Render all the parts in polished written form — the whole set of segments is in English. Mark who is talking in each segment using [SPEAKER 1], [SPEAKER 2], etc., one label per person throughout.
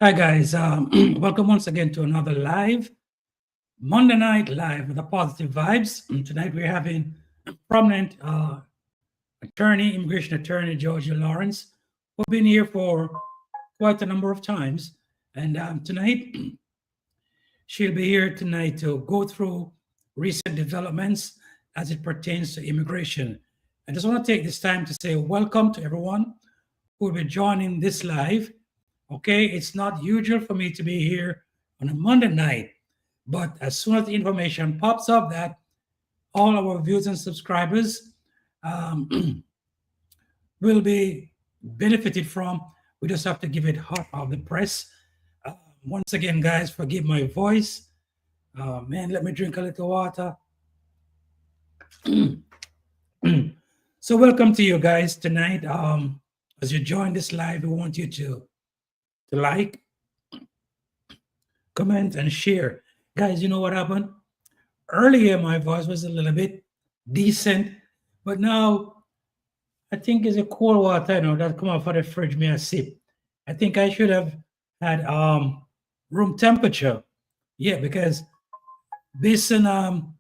[SPEAKER 1] Hi guys, welcome once again to another live Monday night live with the positive vibes. Tonight we're having prominent immigration attorney Georgia Lawrence, who's been here for quite a number of times, and tonight she'll be here tonight to go through recent developments as it pertains to immigration. I just want to take this time to say welcome to everyone who will be joining this live. Okay, it's not usual for me to be here on a Monday night, but as soon as the information pops up that all our viewers and subscribers um, will be benefited from, we just have to give it hot off the press. Once again, guys, forgive my voice. Man, let me drink a little water. So welcome to you guys tonight. As you join this live, we want you to like, comment, and share. Guys, you know what happened? Earlier, my voice was a little bit decent, but now I think it's a cold water, that come out of the fridge, me a sip. I think I should have had room temperature. Yeah, because based on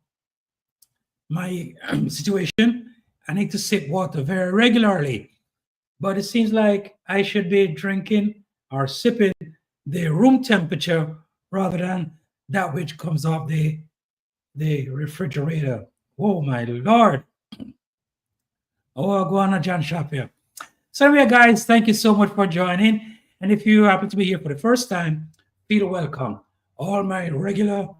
[SPEAKER 1] my situation, I need to sip water very regularly. But it seems like I should be drinking or sipping the room temperature rather than that which comes off the refrigerator. Oh my Lord. Oh, go on, John Shapiro. So anyway, guys, thank you so much for joining. And if you happen to be here for the first time, feel welcome. All my regular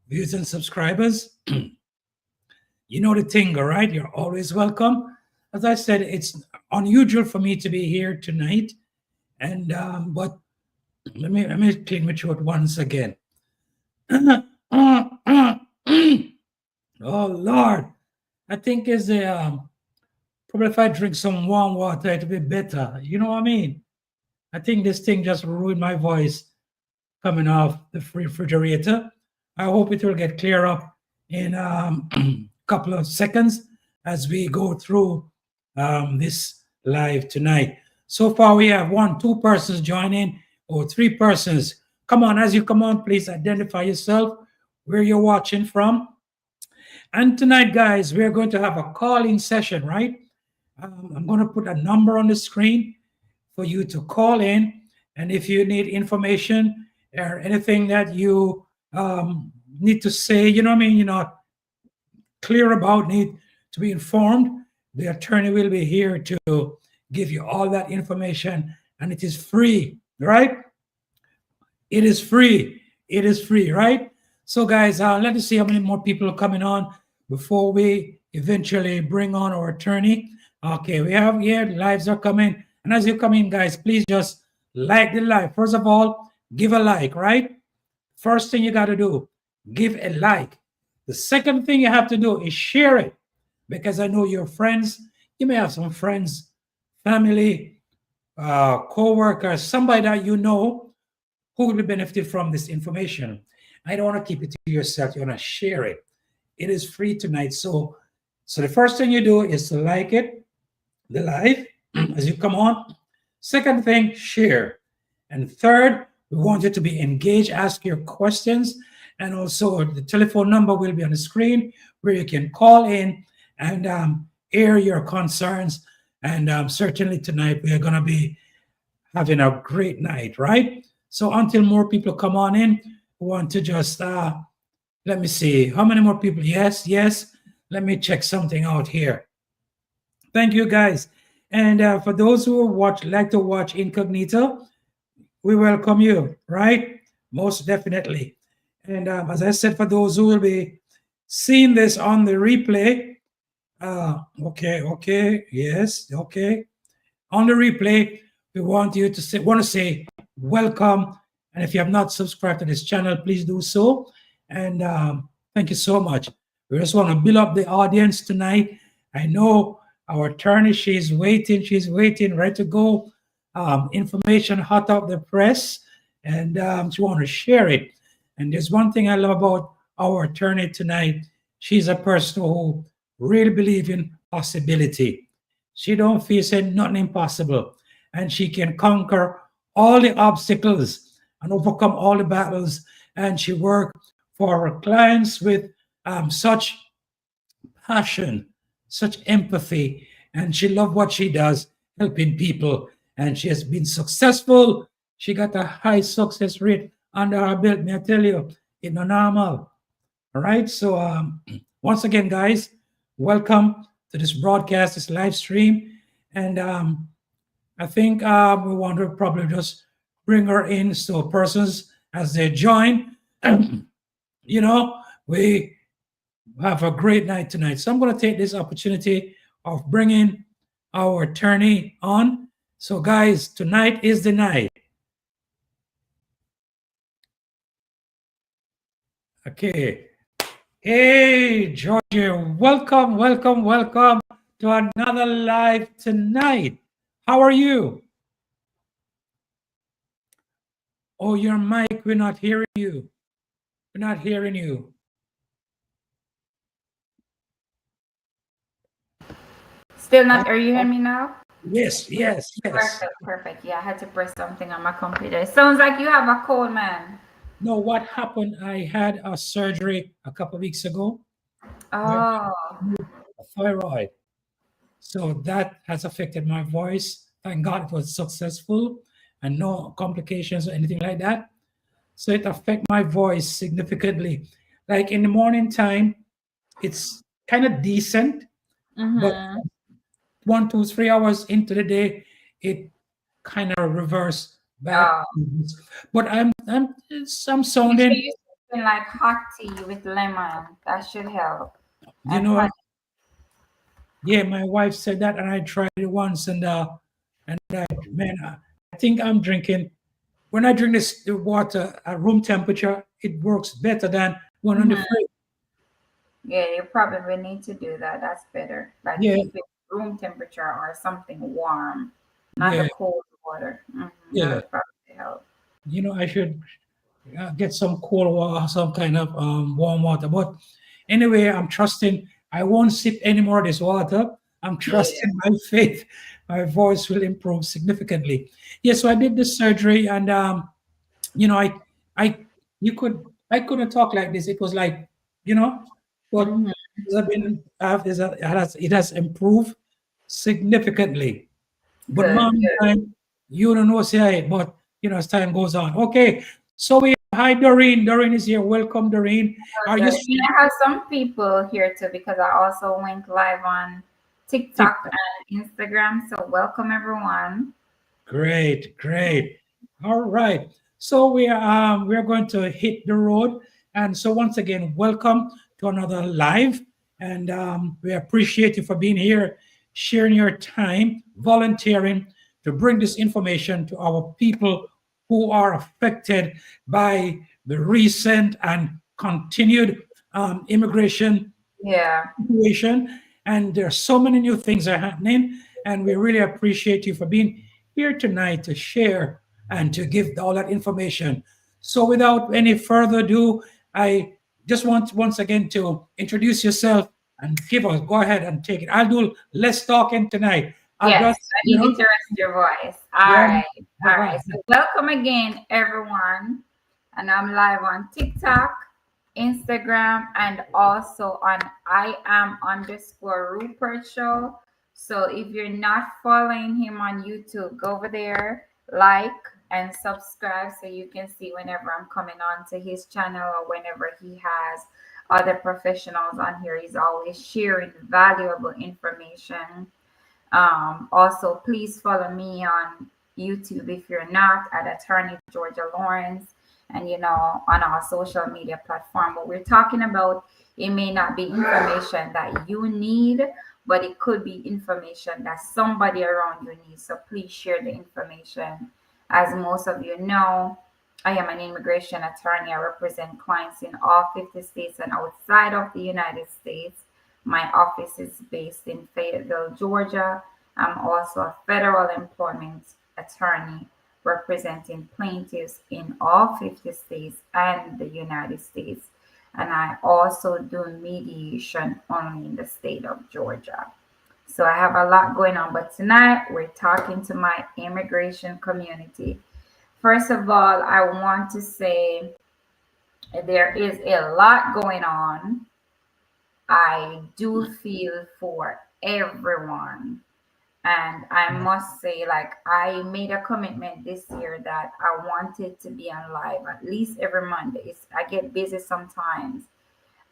[SPEAKER 1] viewers and subscribers, you know the thing, all right? You're always welcome. As I said, it's unusual for me to be here tonight. And but let me clean my throat once again. Oh Lord, I think is a probably if I drink some warm water, it'll be better. You know what I mean? I think this thing just ruined my voice coming off the refrigerator. I hope it will get clear up in a couple of seconds as we go through this live tonight. So far, we have 2 persons joining or 3 persons. Come on, as you come on, please identify yourself, where you're watching from. And tonight, guys, we're going to have a call-in session, right? I'm going to put a number on the screen for you to call in. And if you need information or anything that you need to say, you know what I mean, you're not clear about, need to be informed, the attorney will be here to give you all that information. And it is free, right? It is free. It is free, right? So, guys, let us see how many more people are coming on before we eventually bring on our attorney. Okay, we have here, lives are coming. And as you come in, guys, please just like the live. First of all, give a like, right? First thing you got to do, give a like. The second thing you have to do is share it, because I know your friends, you may have some friends, family, co-workers, somebody that you know who will be benefited from this information. I don't want to keep it to yourself. You want to share it. It is free tonight. So the first thing you do is to like it, the live, as you come on. Second thing, share. And third, we want you to be engaged, ask your questions. And also the telephone number will be on the screen where you can call in and air your concerns. And certainly tonight we are going to be having a great night, right? So until more people come on in, we want to just, let me see, how many more people? Yes. Let me check something out here. Thank you, guys. And for those who like to watch incognito, we welcome you, right? Most definitely. And as I said, for those who will be seeing this on the replay, okay, yes, okay. On the replay, we want you to say welcome. And if you have not subscribed to this channel, please do so. And thank you so much. We just want to build up the audience tonight. I know our attorney, she's waiting, ready to go. Information hot off the press, and she want to share it. And there's one thing I love about our attorney tonight. She's a person who really believes in possibility. She don't face nothing impossible, and she can conquer all the obstacles and overcome all the battles. And she worked for her clients with such passion, such empathy, and she loved what she does, helping people. And she has been successful. She got a high success rate under her belt. May I tell you, it's not normal. All right. So once again, guys, welcome to this broadcast, this live stream, and I think we want to probably just bring her in so persons as they join. You know, we have a great night tonight. So I'm going to take this opportunity of bringing our attorney on. So, guys, tonight is the night. Okay. Hey, Georgia, welcome, welcome, welcome to another live tonight. How are you? Oh, your mic, we're not hearing you. We're not hearing you.
[SPEAKER 2] Still not, are you hearing me now?
[SPEAKER 1] Yes, yes, yes.
[SPEAKER 2] Perfect, perfect. Yeah, I had to press something on my computer. It sounds like you have a cold, man.
[SPEAKER 1] No, what happened? I had a surgery a couple of weeks ago.
[SPEAKER 2] Oh.
[SPEAKER 1] A thyroid. So that has affected my voice. Thank God it was successful and no complications or anything like that. So it affected my voice significantly. Like in the morning time, it's kind of decent, but 1, 2, 3 hours into the day, it kind of reverse back.
[SPEAKER 2] Oh.
[SPEAKER 1] But I'm
[SPEAKER 2] Make sure
[SPEAKER 1] sounding,
[SPEAKER 2] you something like hot tea with lemon. That should help.
[SPEAKER 1] you
[SPEAKER 2] And
[SPEAKER 1] know,
[SPEAKER 2] honey.
[SPEAKER 1] yeah, my wife said that, and I tried it once, and man, I think I'm drinking. When I drink this the water at room temperature, it works better than one on the fridge.
[SPEAKER 2] Yeah, you probably need to do that. That's better. Like
[SPEAKER 1] Yeah,
[SPEAKER 2] keep it room temperature or something warm, not the
[SPEAKER 1] yeah,
[SPEAKER 2] cold water. That
[SPEAKER 1] yeah.
[SPEAKER 2] would probably help.
[SPEAKER 1] I should get some cold water, some kind of warm water. But anyway, I'm trusting. I won't sip any more of this water. I'm
[SPEAKER 2] Yeah.
[SPEAKER 1] trusting my faith. My voice will improve significantly. Yeah, so I did this surgery, and you know, I, you could, I couldn't talk like this. It was like, but
[SPEAKER 2] Mm-hmm.
[SPEAKER 1] it has improved significantly. But
[SPEAKER 2] Good,
[SPEAKER 1] mom,
[SPEAKER 2] good.
[SPEAKER 1] time, you don't know, say, but as time goes on. Okay, so we hi Doreen. Doreen is here. Welcome, Doreen. Are you
[SPEAKER 2] Good. And I have some people here too because I also went live on TikTok
[SPEAKER 1] TikTok?
[SPEAKER 2] and Instagram. So welcome everyone.
[SPEAKER 1] Great, great. All right. So we are going to hit the road. And so once again, welcome to another live. And we appreciate you for being here, sharing your time, volunteering to bring this information to our people who are affected by the recent and continued immigration
[SPEAKER 2] Yeah.
[SPEAKER 1] situation. And there are so many new things are happening. And we really appreciate you for being here tonight to share and to give all that information. So without any further ado, I just want once again to introduce yourself and give us, go ahead and take it. I'll do less talking tonight. I'll
[SPEAKER 2] Yes,
[SPEAKER 1] just,
[SPEAKER 2] I need you to rest your voice. All
[SPEAKER 1] yeah,
[SPEAKER 2] right.
[SPEAKER 1] all
[SPEAKER 2] All
[SPEAKER 1] right.
[SPEAKER 2] right. So welcome again, everyone. And I'm live on TikTok, Instagram, and also on I am underscore Rupert Show. So if you're not following him on YouTube, go over there, like and subscribe so you can see whenever I'm coming on to his channel or whenever he has other professionals on here. He's always sharing valuable information. Also, please follow me on YouTube if you're not at Attorney Georgia Lawrence, and on our social media platform. What we're talking about, it may not be information that you need, but it could be information that somebody around you needs. So please share the information. As most of you know, I am an immigration attorney. I represent clients in all 50 states and outside of the United States. My office is based in Fayetteville, Georgia. I'm also a federal employment attorney representing plaintiffs in all 50 states and the United States. And I also do mediation only in the state of Georgia. So I have a lot going on, but tonight we're talking to my immigration community. First of all, I want to say there is a lot going on. I do feel for everyone. And I must say, like, I made a commitment this year that I wanted to be on live at least every Monday. I get busy sometimes.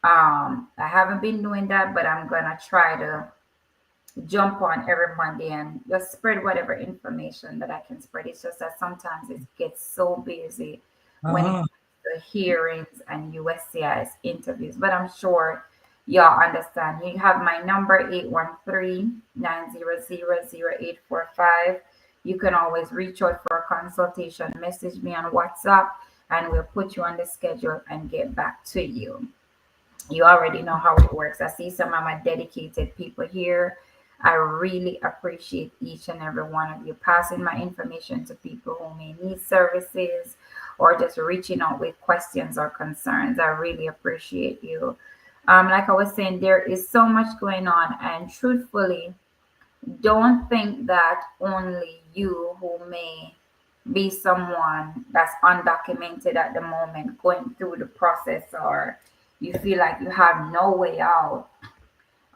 [SPEAKER 2] I haven't been doing that, but I'm gonna try to jump on every Monday and just spread whatever information that I can spread. It's just that sometimes it gets so busy when it
[SPEAKER 1] Uh-huh.
[SPEAKER 2] comes to hearings and USCIS interviews. But I'm sure y'all understand. You have my number 813-900-0845. You can always reach out for a consultation, message me on WhatsApp, and we'll put you on the schedule and get back to you. You already know how it works. I see some of my dedicated people here. I really appreciate each and every one of you passing my information to people who may need services or just reaching out with questions or concerns. I really appreciate you. Like I was saying, there is so much going on, and truthfully, don't think that only you who may be someone that's undocumented at the moment going through the process, or you feel like you have no way out,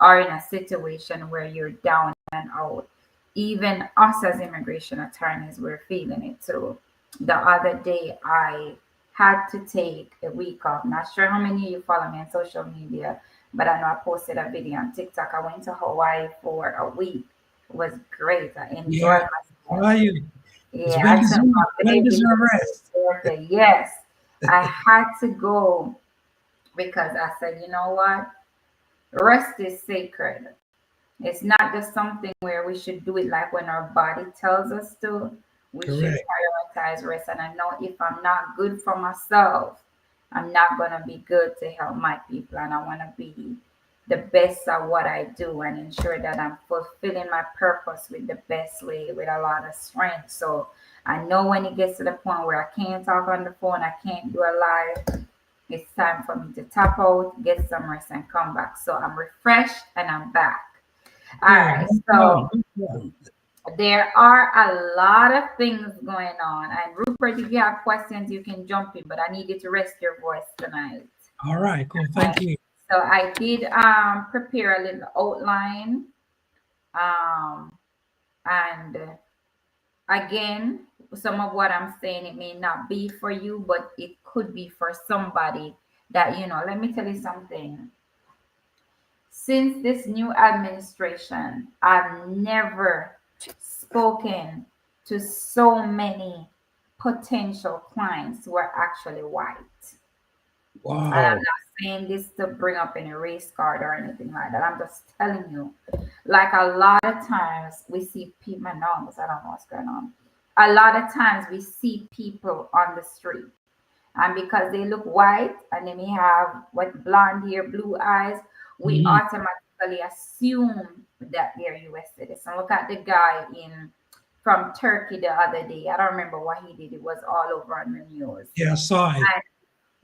[SPEAKER 2] or in a situation where you're down and out. Even us as immigration attorneys, we're feeling it too. The other day, I had to take a week off. Not sure how many of you follow me on social media, but I know I posted a video on TikTok. I went to Hawaii for a week. It was great. I
[SPEAKER 1] Yeah.
[SPEAKER 2] enjoyed
[SPEAKER 1] How
[SPEAKER 2] myself.
[SPEAKER 1] are you? It's
[SPEAKER 2] Yeah,
[SPEAKER 1] well
[SPEAKER 2] I took
[SPEAKER 1] deserved.
[SPEAKER 2] my
[SPEAKER 1] Well
[SPEAKER 2] baby
[SPEAKER 1] deserved
[SPEAKER 2] to his
[SPEAKER 1] rest.
[SPEAKER 2] birthday. Yes, I had to go because I said, you know what? Rest is sacred. It's not just something where we should do it like when our body tells us to. We should
[SPEAKER 1] Correct.
[SPEAKER 2] prioritize rest. And I know if I'm not good for myself, I'm not going to be good to help my people. And I want to be the best at what I do and ensure that I'm fulfilling my purpose with the best way, with a lot of strength. So I know when it gets to the point where I can't talk on the phone, I can't do a live, it's time for me to tap out, get some rest, and come back. So I'm refreshed and I'm back. All
[SPEAKER 1] Yeah.
[SPEAKER 2] right,
[SPEAKER 1] No
[SPEAKER 2] so
[SPEAKER 1] problem. No problem.
[SPEAKER 2] there are a lot of things going on. And Rupert, if you have questions, you can jump in, but I need you to rest your voice tonight.
[SPEAKER 1] All right. Cool.
[SPEAKER 2] Okay.
[SPEAKER 1] Thank you.
[SPEAKER 2] So I did prepare a little outline. Um, and again, some of what I'm saying, it may not be for you, but it could be for somebody that, let me tell you something. Since this new administration, I've never spoken to so many potential clients who are actually white. And I'm
[SPEAKER 1] Wow.
[SPEAKER 2] not saying this to bring up any race card or anything like that. I'm just telling you, like a lot of times we see people, my numbers, I don't know what's going on. A lot of times we see people on the street, and because they look white and they may have what blonde hair, blue eyes, we
[SPEAKER 1] Mhm.
[SPEAKER 2] automatically assume that they're US citizens. Look at the guy in from Turkey the other day. I don't remember what he did. It was all over on the news.
[SPEAKER 1] Yeah, I saw it.
[SPEAKER 2] And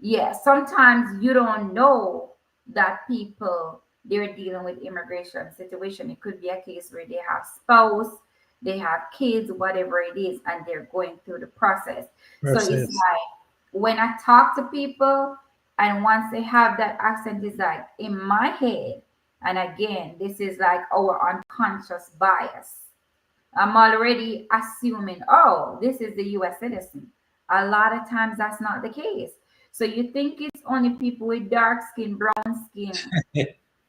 [SPEAKER 2] yeah, sometimes you don't know that people they're dealing with immigration situation. It could be a case where they have spouse, they have kids, whatever it is, and they're going through the process. So it's
[SPEAKER 1] Process.
[SPEAKER 2] like when I talk to people, and once they have that accent, it's like in my head. And again, this is like our unconscious bias. I'm already assuming, oh, this is the US citizen. A lot of times that's not the case. So you think it's only people with dark skin, brown skin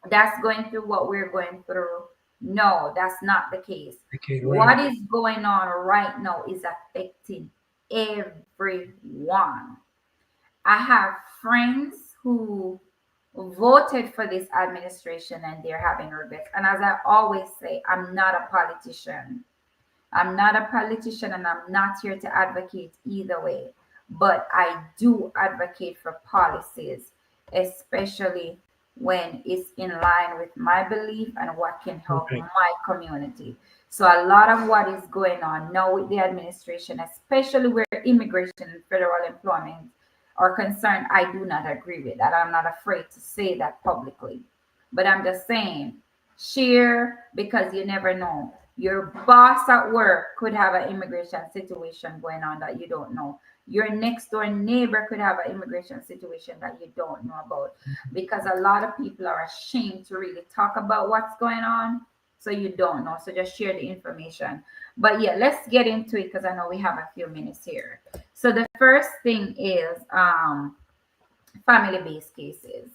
[SPEAKER 2] that's going through what we're going through. No, that's not the case.
[SPEAKER 1] Okay, right.
[SPEAKER 2] What is going on right now is affecting everyone. I have friends who voted for this administration and they're having regrets. And as I always say, I'm not a politician. I'm not a politician and I'm not here to advocate either way, but I do advocate for policies, especially when it's in line with my belief and what can help
[SPEAKER 1] Right.
[SPEAKER 2] my community. So, a lot of what is going on now with the administration, especially where immigration and federal employment are concerned, I do not agree with that. I'm not afraid to say that publicly. But I'm just saying, share because you never know Your boss at work could have an immigration situation going on that you don't know. Your next door neighbor could have an immigration situation that you don't know about, because a lot of people are ashamed to really talk about what's going on. So you don't know. So just share the information. But yeah, let's get into it because I know we have a few minutes here. So the first thing is family-based cases.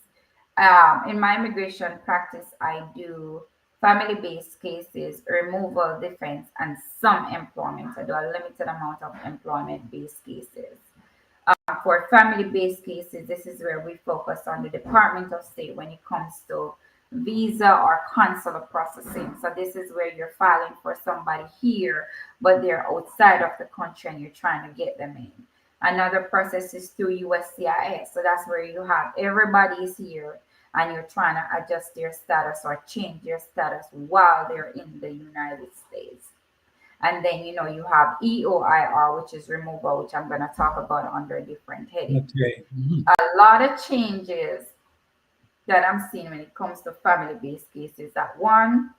[SPEAKER 2] In my immigration practice, I do family-based cases, removal, defense, and some employment. I do a limited amount of employment-based cases. For family-based cases, this is where we focus on the Department of State when it comes to visa or consular processing. So this is where you're filing for somebody here, but they're outside of the country and you're trying to get them in. Another process is through USCIS. So that's where you have everybody's here and you're trying to adjust their status or change their status while they're in the United States. And then, you know, you have EOIR, which is removal, which I'm going to talk about under a different heading.
[SPEAKER 1] Okay.
[SPEAKER 2] A lot of changes that I'm seeing when it comes to family-based cases. That one,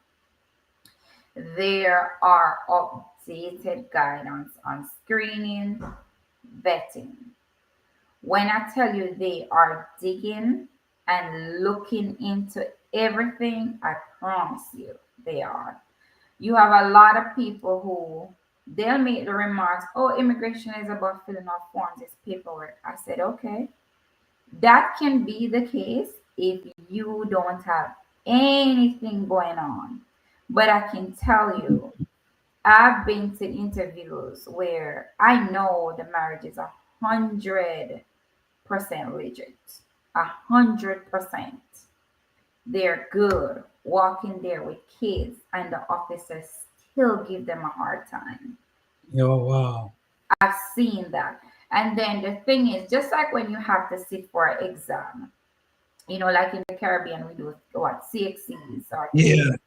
[SPEAKER 2] there are updated guidance on screening, vetting. When I tell you they are digging and looking into everything, I promise you they are. You have a lot of people who they'll make the remarks, oh, immigration is about filling out forms, it's paperwork. I said, okay, that can be the case if you don't have anything going on. But I can tell you, I've been to interviews where I know the marriage is 100% legit, 100%. They're good walking there with kids, and the officers still give them a hard time.
[SPEAKER 1] Oh, wow.
[SPEAKER 2] I've seen that. And then the thing is, just like when you have to sit for an exam, you know, like in the Caribbean, we do what CXCs or
[SPEAKER 1] Yeah.
[SPEAKER 2] TAs,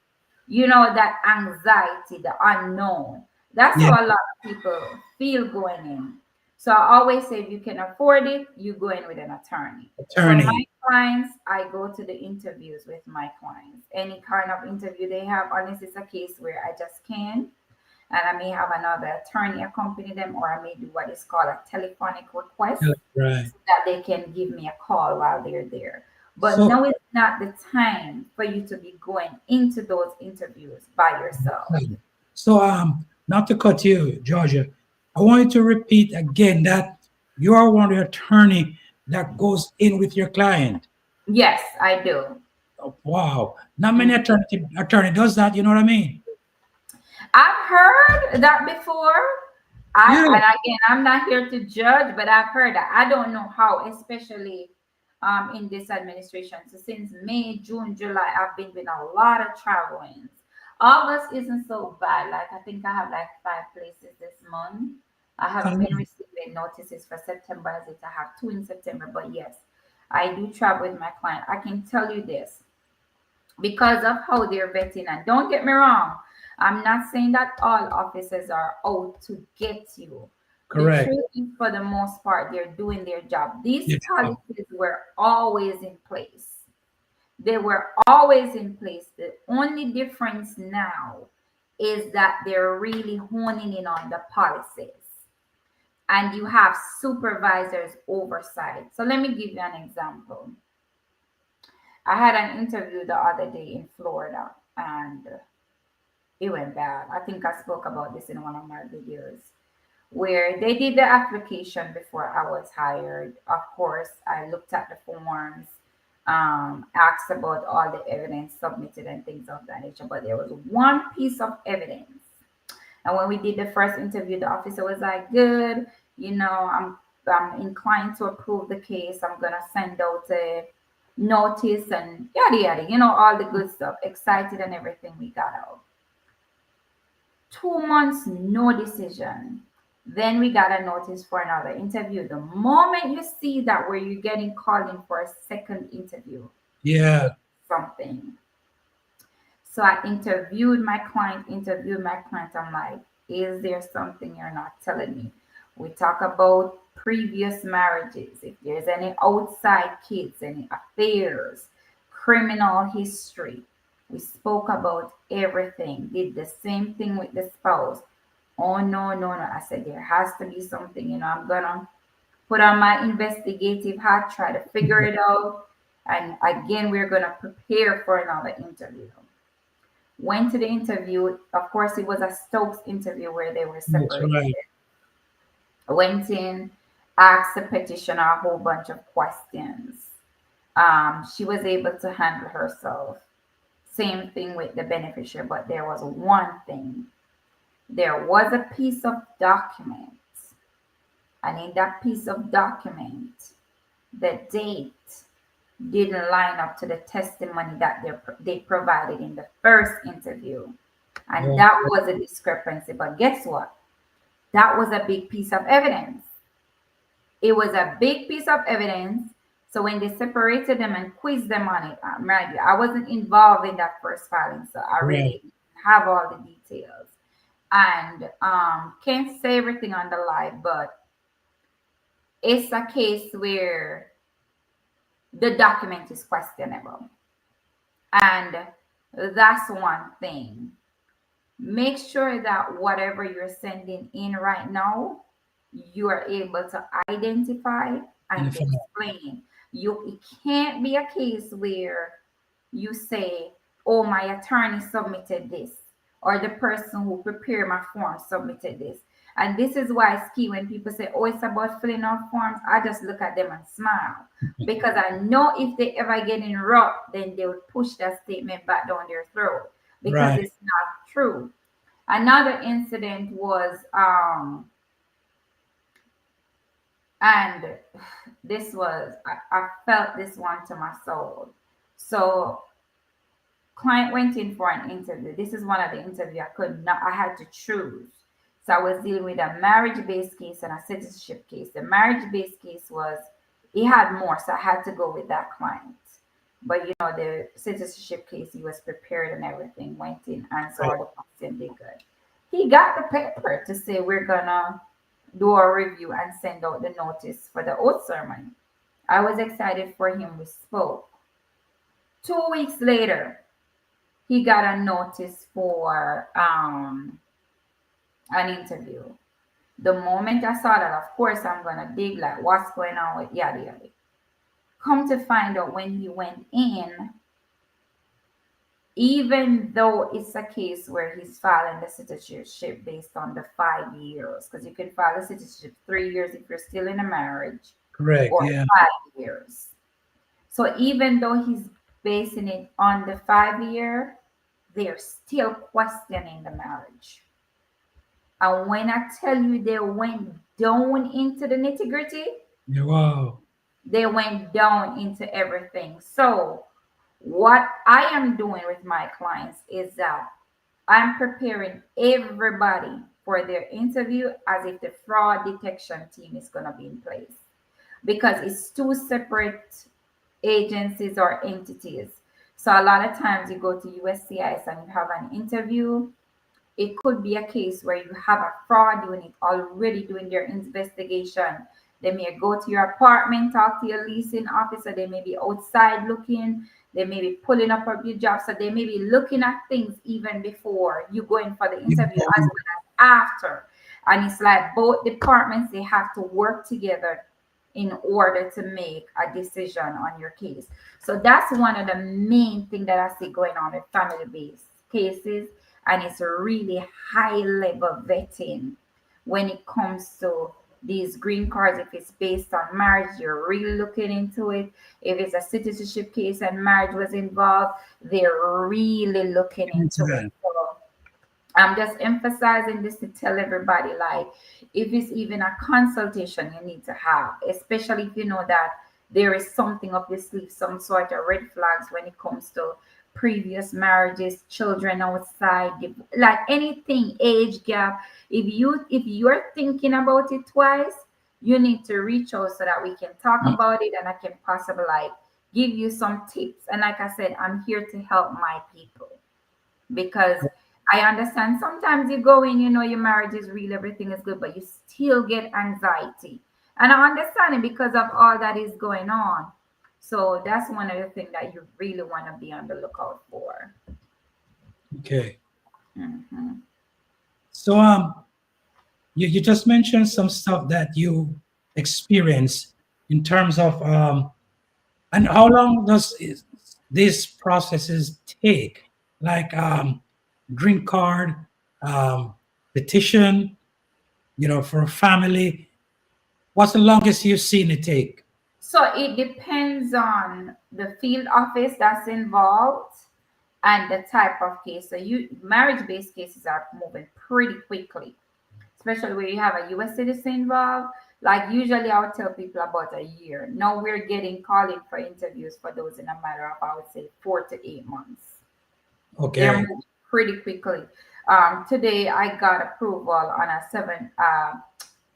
[SPEAKER 2] you know, that anxiety, the unknown. That's
[SPEAKER 1] Yeah.
[SPEAKER 2] how a lot of people feel going in. So I always say if you can afford it, you go in with an attorney. So my
[SPEAKER 1] Attorney.
[SPEAKER 2] clients, I go to the interviews with my clients. Any kind of interview they have, unless it's a case where I just can, and I may have another attorney accompany them, or I may do what is called a telephonic request
[SPEAKER 1] Right.
[SPEAKER 2] so that they can give me a call while they're there. But
[SPEAKER 1] So,
[SPEAKER 2] now is not the time for you to be going into those interviews by yourself.
[SPEAKER 1] not to cut you, Georgia, I want you to repeat again that you are one of the attorney that goes in with your client.
[SPEAKER 2] Yes, I do.
[SPEAKER 1] Oh, wow. Not many
[SPEAKER 2] Mhm.
[SPEAKER 1] attorney does that, you know what I mean?
[SPEAKER 2] I've heard that before.
[SPEAKER 1] Yeah.
[SPEAKER 2] And again, I'm not here to judge, but I've heard that. I don't know how, especially in this administration. So since May, June, July, I've been doing a lot of travelings. August isn't so bad. Like I think I have like 5 places this month. I haven't been
[SPEAKER 1] Um,
[SPEAKER 2] receiving notices for September as if I have 2 in September. But yes, I do travel with my client. I can tell you this because of how they're vetting. And don't get me wrong, I'm not saying that all officers are out to get you. The
[SPEAKER 1] correct.
[SPEAKER 2] truth is, for the most part, they're doing their job. These
[SPEAKER 1] Yeah.
[SPEAKER 2] policies were always in place. They were always in place. The only difference now is that they're really honing in on the policies and you have supervisors oversight. So let me give you an example. I had an interview the other day in Florida and it went bad. I think I spoke about this in one of my videos where they did the application before I was hired. Of course, I looked at the forms, asked about all the evidence submitted and things of that nature. But there was one piece of evidence. And when we did the first interview, the officer was like, good, you know, I'm inclined to approve the case. I'm gonna send out a notice and yada yada, you know, all the good stuff. Excited and everything we got out. 2 months, no decision. Then we got a notice for another interview. The moment you see that where you're getting called in for a second interview,
[SPEAKER 1] Yeah.
[SPEAKER 2] something. So I interviewed my client. I'm like, is there something you're not telling me? We talk about previous marriages, if there's any outside kids, any affairs, criminal history. We spoke about everything, did the same thing with the spouse. Oh, no, no, no. I said, there has to be something, I'm going to put on my investigative hat, try to figure it out. And again, we're going to prepare for another interview. Went to the interview. Of course, it was a Stokes interview where they were
[SPEAKER 1] That's
[SPEAKER 2] separated.
[SPEAKER 1] right.
[SPEAKER 2] Went in, asked the petitioner a whole bunch of questions. She was able to handle herself. Same thing with the beneficiary, but there was one thing. There was a piece of document, and in that piece of document, the date didn't line up to the testimony that they provided in the first interview. And
[SPEAKER 1] Oh,
[SPEAKER 2] that was a discrepancy. But guess what? That was a big piece of evidence. It was a big piece of evidence. So when they separated them and quizzed them on it, mind you, I wasn't involved in that first filing, so I
[SPEAKER 1] right.
[SPEAKER 2] really didn't have all the details. And can't say everything on the live, but it's a case where the document is questionable. And that's one thing. Make sure that whatever you're sending in right now, you are able to identify
[SPEAKER 1] And
[SPEAKER 2] and
[SPEAKER 1] if I,
[SPEAKER 2] explain. It can't be a case where you say, oh, my attorney submitted this, or the person who prepared my form submitted this. And this is why it's key when people say, oh, it's about filling out forms. I just look at them and smile because I know if they ever get in rut, then they would push that statement back down their throat because
[SPEAKER 1] right.
[SPEAKER 2] it's not true. Another incident was, and this was, I felt this one to my soul. So client went in for an interview. This is one of the interview I had to choose. So I was dealing with a marriage-based case and a citizenship case. The marriage-based case was, he had more, so I had to go with that client. But the citizenship case, he was prepared and everything, went in, answered all the questions, did good. He got the paper to say we're gonna do a review and send out the notice for the oath ceremony. I was excited for him. We spoke. 2 weeks later, he got a notice for an interview. The moment I saw that, of course, I'm gonna dig like what's going on with yada yada. Come to find out when he went in, even though it's a case where he's filing the citizenship based on the 5 years, because you can file a citizenship 3 years if you're still in a marriage,
[SPEAKER 1] Correct.
[SPEAKER 2] or
[SPEAKER 1] Yeah.
[SPEAKER 2] 5 years. So even though he's basing it on the 5 year, they're still questioning the marriage. And when I tell you they went down into the nitty gritty,
[SPEAKER 1] Yeah. Wow.
[SPEAKER 2] they went down into everything. So, what I am doing with my clients is that I'm preparing everybody for their interview as if the fraud detection team is going to be in place because it's two separate agencies or entities. So, a lot of times you go to USCIS and you have an interview. It could be a case where you have a fraud unit already doing their investigation. They may go to your apartment, talk to your leasing officer. They may be outside looking. They may be pulling up your job. So they may be looking at things even before you go in for the interview as well as after. And it's like both departments, they have to work together in order to make a decision on your case. So that's one of the main things that I see going on with family-based cases, and it's a really high level vetting when it comes to these green cards. If it's based on marriage, you're really looking into it. If it's a citizenship case and marriage was involved, they're really looking into it. So I'm just emphasizing this to tell everybody, like, if it's even a consultation you need to have, especially if you know that there is something up your sleeve, some sort of red flags when it comes to previous marriages, children outside, like anything, age gap. If you're thinking about it twice, you need to reach out so that we can talk about it and I can possibly like give you some tips. And like I said, I'm here to help my people because I understand sometimes you go in, your marriage is real, everything is good, but you still get anxiety. And I understand it because of all that is going on. So that's one of the things that you really want to be on the lookout for.
[SPEAKER 1] Okay.
[SPEAKER 2] Mhm.
[SPEAKER 1] So you just mentioned some stuff that you experience in terms of and how long does these processes take? Like green card, um, petition, for a family. What's the longest you've seen it take?
[SPEAKER 2] So it depends on the field office that's involved and the type of case. So you marriage-based cases are moving pretty quickly, especially where you have a US citizen involved. Like usually I would tell people about a year. Now we're getting calling for interviews for those in a matter of, I would say, 4 to 8 months. They're
[SPEAKER 1] Okay.
[SPEAKER 2] moving pretty quickly. Today I got approval on a seven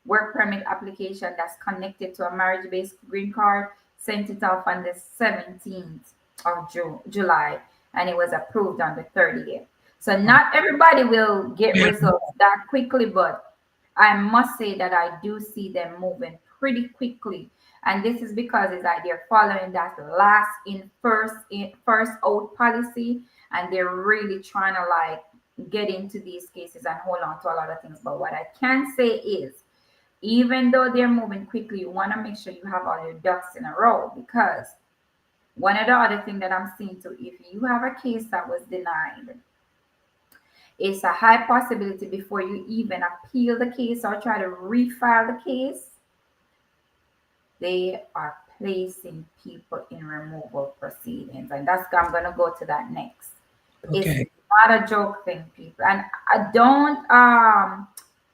[SPEAKER 2] work permit application that's connected to a marriage-based green card. Sent it off on the 17th of July, and it was approved on the 30th. So not everybody will get
[SPEAKER 1] Yeah.
[SPEAKER 2] results that quickly, but I must say that I do see them moving pretty quickly. And this is because it's like they're following that last in first out policy, and they're really trying to like get into these cases and hold on to a lot of things. But what I can say is, even though they're moving quickly, you want to make sure you have all your ducks in a row, because one of the other thing that I'm seeing too, if you have a case that was denied, it's a high possibility before you even appeal the case or try to refile the case, they are placing people in removal proceedings. And that's, I'm going to go to that next. It's
[SPEAKER 1] Okay.
[SPEAKER 2] not a joke thing, people. And I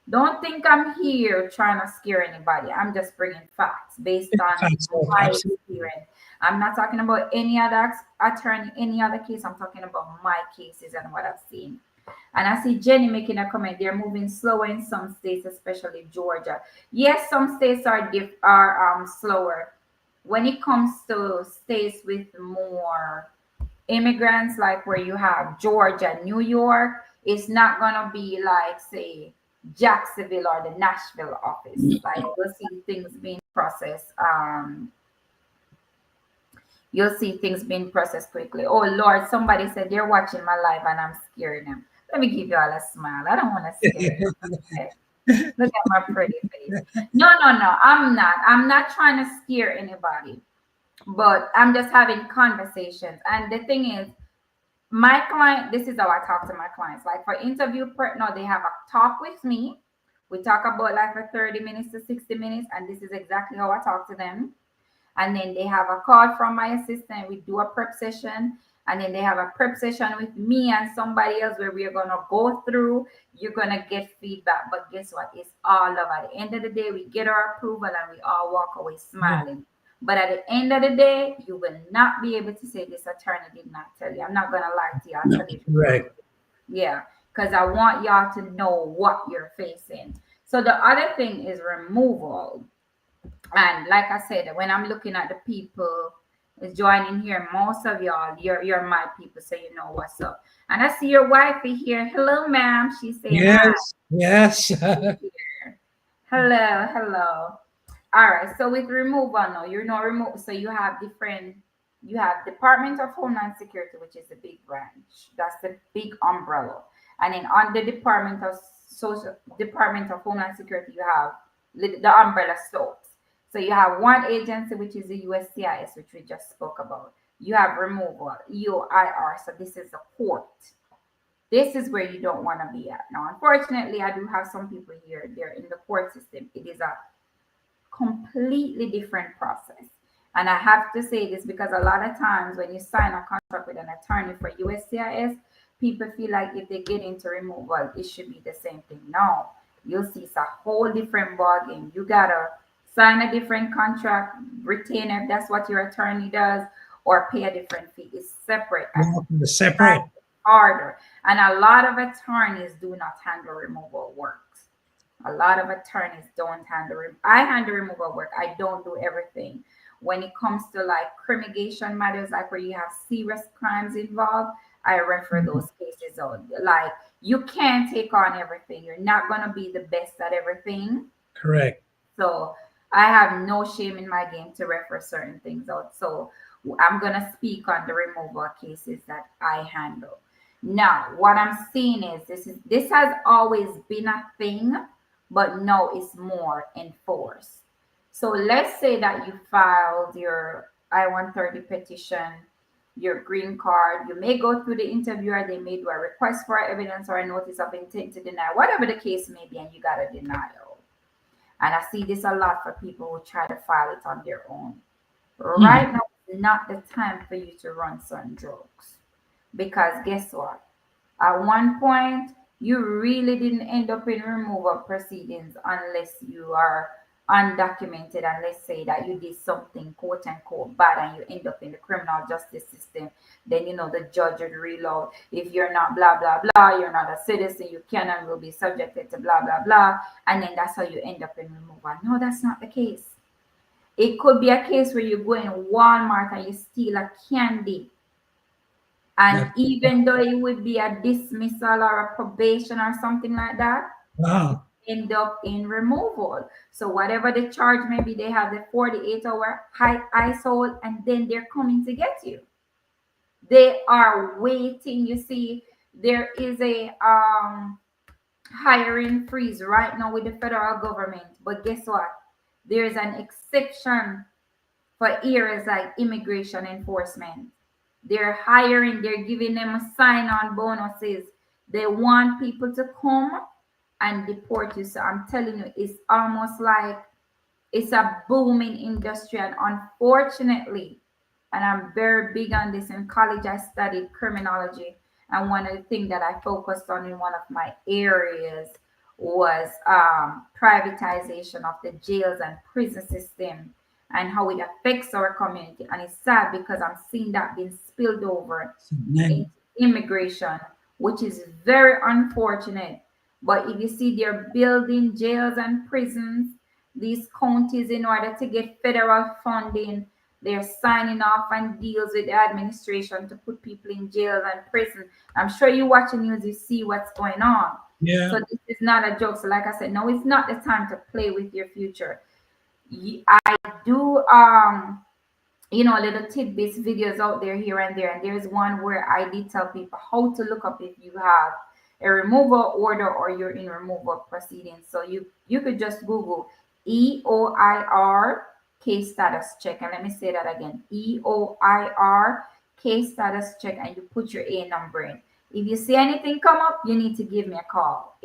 [SPEAKER 2] don't think I'm here trying to scare anybody. I'm just bringing facts based on
[SPEAKER 1] Thanks. Oh,
[SPEAKER 2] my
[SPEAKER 1] absolutely.
[SPEAKER 2] experience. I'm not talking about any other attorney, any other case. I'm talking about my cases and what I've seen. And I see Jenny making a comment. They're moving slower in some states, especially Georgia. Yes, some states are slower. When it comes to states with more immigrants, like where you have Georgia, New York, it's not gonna be like, say, Jacksonville or the Nashville office. Like you'll see things being processed. You'll see things being processed quickly. Oh Lord, somebody said they're watching my live and I'm scaring them. Let me give you all a smile. I don't want to scare you. Okay. Look at my pretty face. No, no, no. I'm not. I'm not trying to scare anybody, but I'm just having conversations. And the thing is, my client, this is how I talk to my clients. Like for interview prep, no, they have a talk with me. We talk about like for 30 minutes to 60 minutes, and this is exactly how I talk to them. And then they have a call from my assistant. We do a prep session, and then they have a prep session with me and somebody else where we are gonna go through. You're gonna get feedback, but guess what? It's all love. At the end of the day, we get our approval and we all walk away
[SPEAKER 1] Yeah.
[SPEAKER 2] smiling. But at the end of the day, you will not be able to say this attorney did not tell you. I'm not gonna lie to you. I'll
[SPEAKER 1] No,
[SPEAKER 2] tell you.
[SPEAKER 1] right.
[SPEAKER 2] Yeah, because I want y'all to know what you're facing. So the other thing is removal. And like I said, when I'm looking at the people is joining here, most of y'all, you're my people, so you know what's up. And I see your wifey here. Hello, ma'am. She's saying hi.
[SPEAKER 1] Yes. Yes.
[SPEAKER 2] Hello, hello. All right. So with removal now, you're not remove. So you have different. You have Department of Homeland Security, which is the big branch. That's the big umbrella. And then on the Department of Homeland Security, you have the umbrella slopes. So you have one agency, which is the USCIS, which we just spoke about. You have removal, UIR. So this is the court. This is where you don't want to be at. Now, unfortunately, I do have some people here. They're in the court system. It is a completely different process. And I have to say this because a lot of times when you sign a contract with an attorney for USCIS, people feel like if they get into removal, it should be the same thing. No, you'll see it's a whole different ballgame. You gotta sign a different contract, retain if that's what your attorney does, or pay a different fee. It's separate and
[SPEAKER 1] Separate.
[SPEAKER 2] harder. And a lot of attorneys do not handle removal works. A lot of attorneys don't handle it. I handle removal work. I don't do everything. When it comes to like cremation matters, like where you have serious crimes involved, I refer those cases out. Like you can't take on everything. You're not gonna be the best at everything.
[SPEAKER 1] Correct.
[SPEAKER 2] So I have no shame in my game to refer certain things out. So I'm gonna speak on the removal cases that I handle. Now, what I'm seeing is this has always been a thing, but now it's more enforced. So let's say that you filed your I-130 petition, your green card. You may go through the interviewer, they may do a request for evidence or a notice of intent to deny, whatever the case may be, and you got a denial. And I see this a lot for people who try to file it on their own. Right now is not the time for you to run certain drugs. Because guess what? At one point, you really didn't end up in removal proceedings unless you are undocumented, and let's say that you did something quote unquote bad and you end up in the criminal justice system. Then the judge would reload. If you're not blah blah blah, you're not a citizen, you can and will be subjected to blah blah blah, and then that's how you end up in removal. No, that's not the case. It could be a case where you go in Walmart and you steal a candy. And even though it would be a dismissal or a probation or something like that,
[SPEAKER 1] Wow.
[SPEAKER 2] end up in removal. So whatever the charge may be, they have the 48-hour ICE hold, and then they're coming to get you. They are waiting. You see, there is a hiring freeze right now with the federal government. But guess what? There's an exception for areas like immigration enforcement. They're hiring, they're giving them a sign-on bonuses. They want people to come and deport you. So I'm telling you, it's almost like it's a booming industry. And unfortunately, and I'm very big on this, in college I studied criminology. And one of the things that I focused on in one of my areas was privatization of the jails and prison system and how it affects our community. And it's sad because I'm seeing that being spilled over into immigration, which is very unfortunate. But if you see, they're building jails and prisons, these counties, in order to get federal funding, they're signing off on deals with the administration to put people in jail and prison. I'm sure you watch the news, you see what's going on.
[SPEAKER 1] Yeah.
[SPEAKER 2] So this is not a joke. So like I said, no, it's not the time to play with your future. I do little tidbits videos out there here and there, and there's one where I did tell people how to look up if you have a removal order or you're in removal proceedings. So you could just Google EOIR case status check, and let me say that again, EOIR case status check, and you put your A number in. If you see anything come up, you need to give me a call,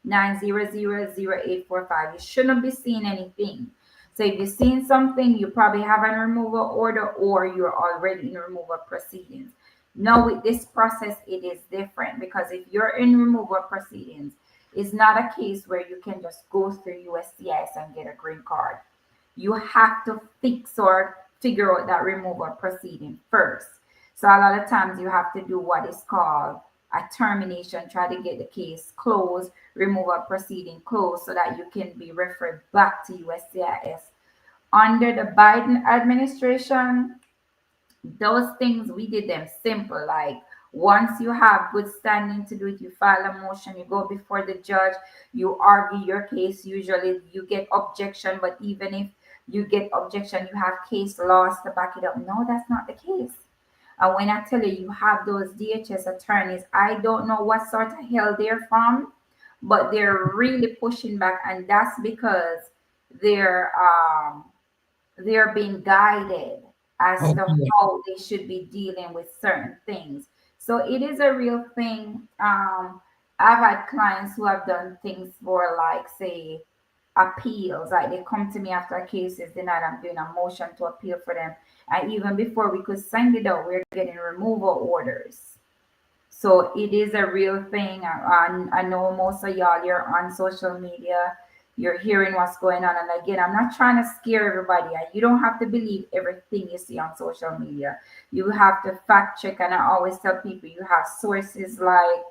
[SPEAKER 2] 813-900-0845. You shouldn't be seeing anything. So if you're seeing something, you probably have a removal order or you're already in removal proceedings. Now with this process, it is different, because if you're in removal proceedings, it's not a case where you can just go through USCIS and get a green card. You have to fix or figure out that removal proceeding first. So a lot of times you have to do what is called a termination, try to get the case closed, removal proceeding closed, so that you can be referred back to USCIS. Under the Biden administration, those things, we did them simple. Like, once you have good standing to do it, you file a motion, you go before the judge, you argue your case. Usually you get objection, but even if you get objection, you have case laws to back it up. No, that's not the case. And when I tell you have those DHS attorneys, I don't know what sort of hell they're from, but they're really pushing back, and that's because they're being guided as to how they should be dealing with certain things. So it is a real thing. I've had clients who have done things for, like, say, appeals. Like, they come to me after a case is denied, I'm doing a motion to appeal for them. And even before we could send it out, we're getting removal orders. So it is a real thing. I know most of y'all, you're on social media, you're hearing what's going on. And again, I'm not trying to scare everybody. You don't have to believe everything you see on social media. You have to fact check. And I always tell people, you have sources like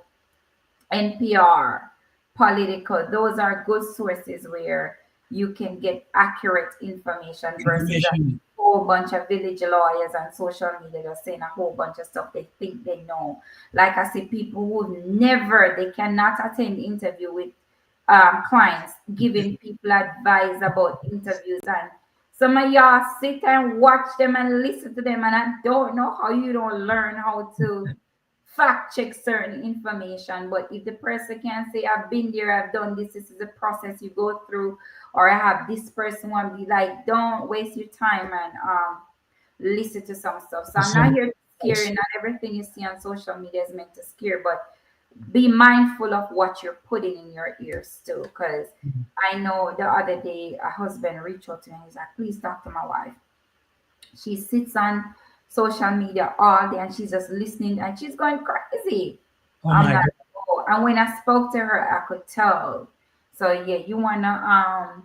[SPEAKER 2] NPR, Political. Those are good sources where you can get accurate information versus a whole bunch of village lawyers on social media just saying a whole bunch of stuff they think they know. Like I say, people who they cannot attend the interview with clients, giving people advice about interviews and Some of y'all sit and watch them and listen to them, and I don't know how you don't learn how to fact check certain information. But if the person can say, I've been there, I've done this, this is the process you go through, or I have this person want to be like, don't waste your time and listen to some stuff. So I'm not here to scare you. Not everything you see on social media is meant to scare, but be mindful of what you're putting in your ears too. Because I know the other day a husband reached out to me and he's like, please talk to my wife. She sits on social media all day and she's just listening and she's going crazy.
[SPEAKER 1] Oh
[SPEAKER 2] I'm
[SPEAKER 1] my
[SPEAKER 2] like,
[SPEAKER 1] God.
[SPEAKER 2] oh. And when I spoke to her, I could tell. So yeah, you wanna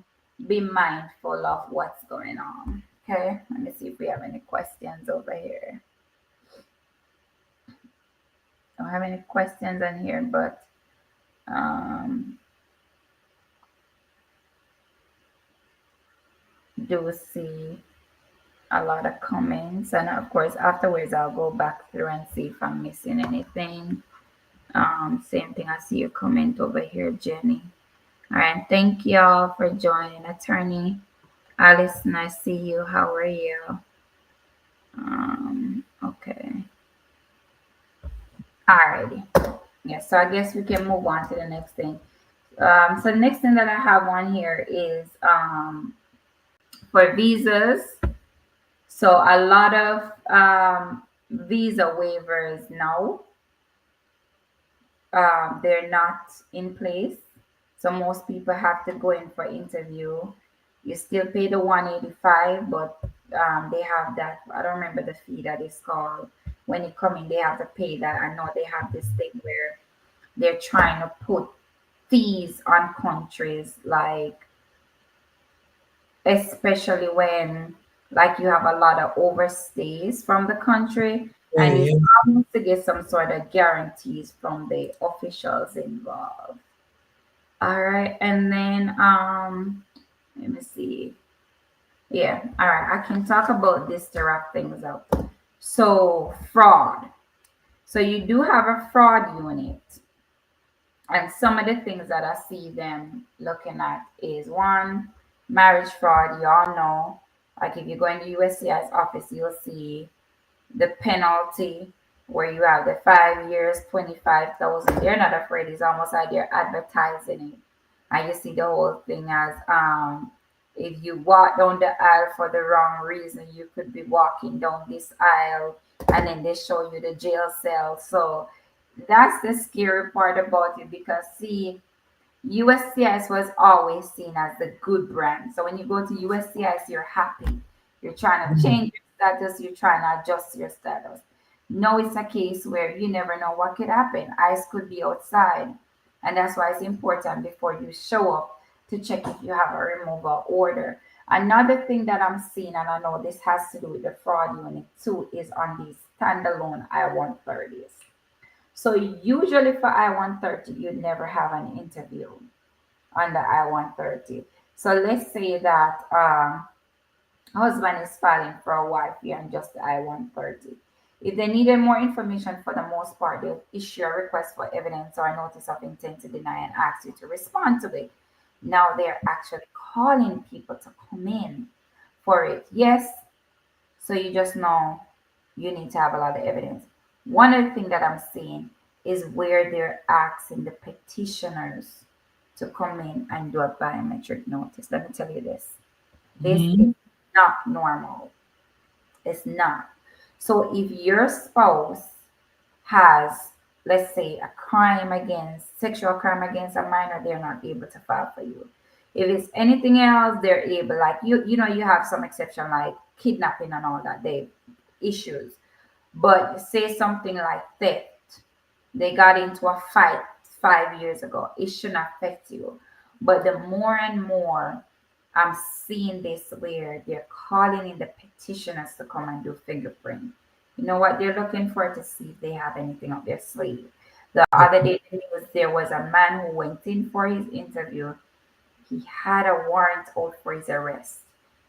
[SPEAKER 2] be mindful of what's going on. Okay, let me see if we have any questions over here. Don't have any questions on here, but do see a lot of comments, and of course afterwards I'll go back through and see if I'm missing anything. Same thing, I see your comment over here, Jenny. All right, thank y'all for joining. Attorney Allison, I see you. How are you? Okay. Alrighty. Yeah, so I guess we can move on to the next thing. So the next thing that I have on here is for visas. So a lot of visa waivers now, they're not in place. So most people have to go in for interview. You still pay the 185, but they have that. I don't remember the fee that is called. When you come in, they have to pay that. I know they have this thing where they're trying to put fees on countries, like especially when like you have a lot of overstays from the country, and it's common to get some sort of guarantees from the officials involved. All right, and then let me see. Yeah, all right, I can talk about this to wrap things up. So fraud. So you do have a fraud unit. And some of the things that I see them looking at is one, marriage fraud. You all know, like if you go into USCIS office, you'll see the penalty where you have the 5 years, 25,000. They're not afraid. It's almost like they're advertising it. And you see the whole thing as if you walk down the aisle for the wrong reason, you could be walking down this aisle and then they show you the jail cell. So that's the scary part about it, because see, USCIS was always seen as the good brand. So when you go to USCIS, you're happy. You're trying to change your status, you're trying to adjust your status. No, it's a case where you never know what could happen. ICE could be outside. And that's why it's important before you show up to check if you have a removal order. Another thing that I'm seeing, and I know this has to do with the fraud unit too, is on these standalone I-130s. So usually for I-130, you'd never have an interview on the I-130. So let's say that husband is filing for a wife here on just the I-130. If they needed more information, for the most part, they'll issue a request for evidence or a notice of intent to deny and ask you to respond to it. Now they're actually calling people to come in for it. Yes, so you just know you need to have a lot of evidence. One other thing that I'm seeing is where they're asking the petitioners to come in and do a biometric notice. Let me tell you this. This is not normal. It's not. So if your spouse has, let's say, sexual crime against a minor, they're not able to file for you. If it's anything else, they're able, like you know, you have some exception like kidnapping and all that, they issues. But say something like theft, they got into a fight 5 years ago, it shouldn't affect you. But the more and more I'm seeing this where they're calling in the petitioners to come and do fingerprint. You know what they're looking for, to see if they have anything up their sleeve. The other day there was a man who went in for his interview. He had a warrant out for his arrest.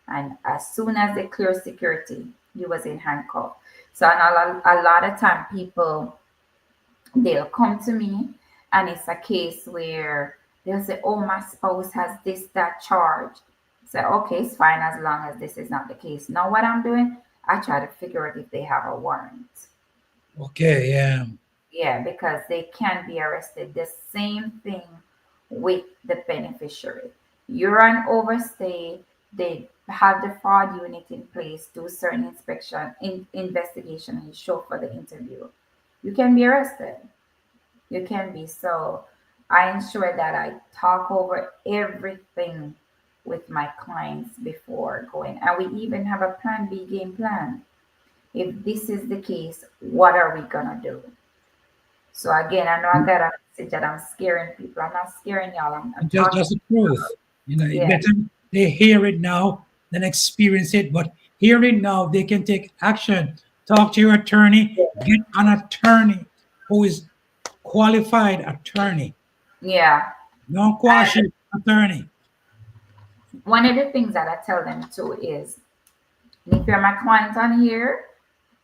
[SPEAKER 2] And as soon as they cleared security, he was in handcuffs. So a lot of time people, they'll come to me and it's a case where they'll say, oh, my spouse has this, that charge. So, okay, it's fine as long as this is not the case. Now, what I'm doing, I try to figure out if they have a warrant.
[SPEAKER 1] Okay, yeah.
[SPEAKER 2] Yeah, because they can be arrested. The same thing with the beneficiary. You're on overstay, they have the fraud unit in place, do certain investigation, and you show for the interview. You can be arrested. You can be. So I ensure that I talk over everything with my clients before going. And we even have a plan B game plan. If this is the case, what are we gonna do? So again, I know I got a message that I'm scaring people. I'm not scaring y'all. I'm talking.
[SPEAKER 1] Just the truth. You know, it
[SPEAKER 2] Yeah,
[SPEAKER 1] better they hear it now than experience it. But hear it now, they can take action. Talk to your attorney. Get an attorney who is qualified attorney,
[SPEAKER 2] yeah.
[SPEAKER 1] non-qualified attorney.
[SPEAKER 2] One of the things that I tell them too is, if you're my client on here,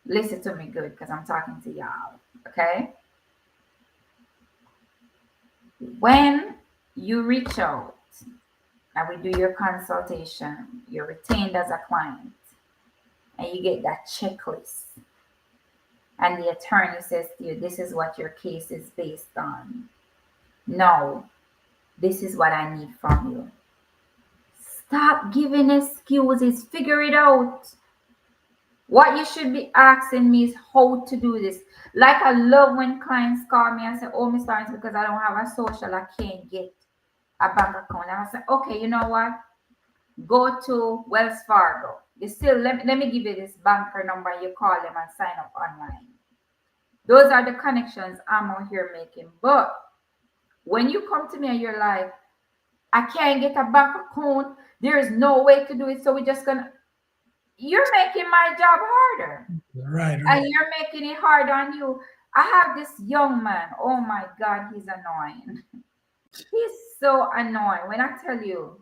[SPEAKER 2] listen to me good because I'm talking to y'all. Okay. When you reach out and we do your consultation, you're retained as a client and you get that checklist. And the attorney says to you, this is what your case is based on. No, this is what I need from you. Stop giving excuses. Figure it out. What you should be asking me is how to do this. Like I love when clients call me and say, oh, Miss Lawrence, because I don't have a social, I can't get a bank account. And I say, okay, you know what? Go to Wells Fargo. You still let me give you this banker number. You call them and sign up online. Those are the connections I'm out here making. But when you come to me and you're like, I can't get a bank account, there is no way to do it. So we're just gonna, you're making my job harder.
[SPEAKER 1] Right,
[SPEAKER 2] And
[SPEAKER 1] right.
[SPEAKER 2] you're making it hard on you. I have this young man. Oh my God, he's annoying. He's so annoying. When I tell you,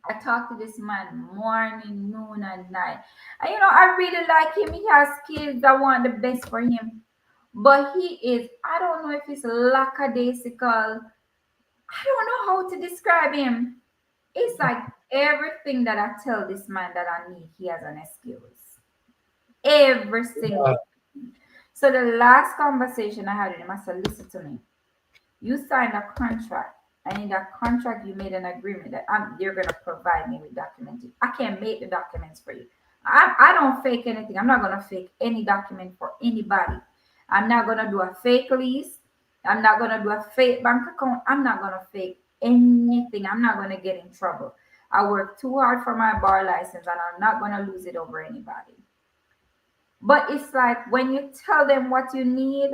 [SPEAKER 2] I talk to this man morning, noon, and night. And I really like him. He has kids. I want the best for him. But he is, I don't know if he's lackadaisical. I don't know how to describe him. It's like everything that I tell this man that I need, he has an excuse. Every
[SPEAKER 1] Uh,
[SPEAKER 2] single. So the last conversation I had with him, I said, listen to me. You signed a contract, and in that contract, you made an agreement that you're going to provide me with documents. I can't make the documents for you. I don't fake anything. I'm not going to fake any document for anybody. I'm not going to do a fake lease. I'm not going to do a fake bank account. I'm not going to fake anything. I'm not going to get in trouble. I work too hard for my bar license, and I'm not going to lose it over anybody. But it's like when you tell them what you need,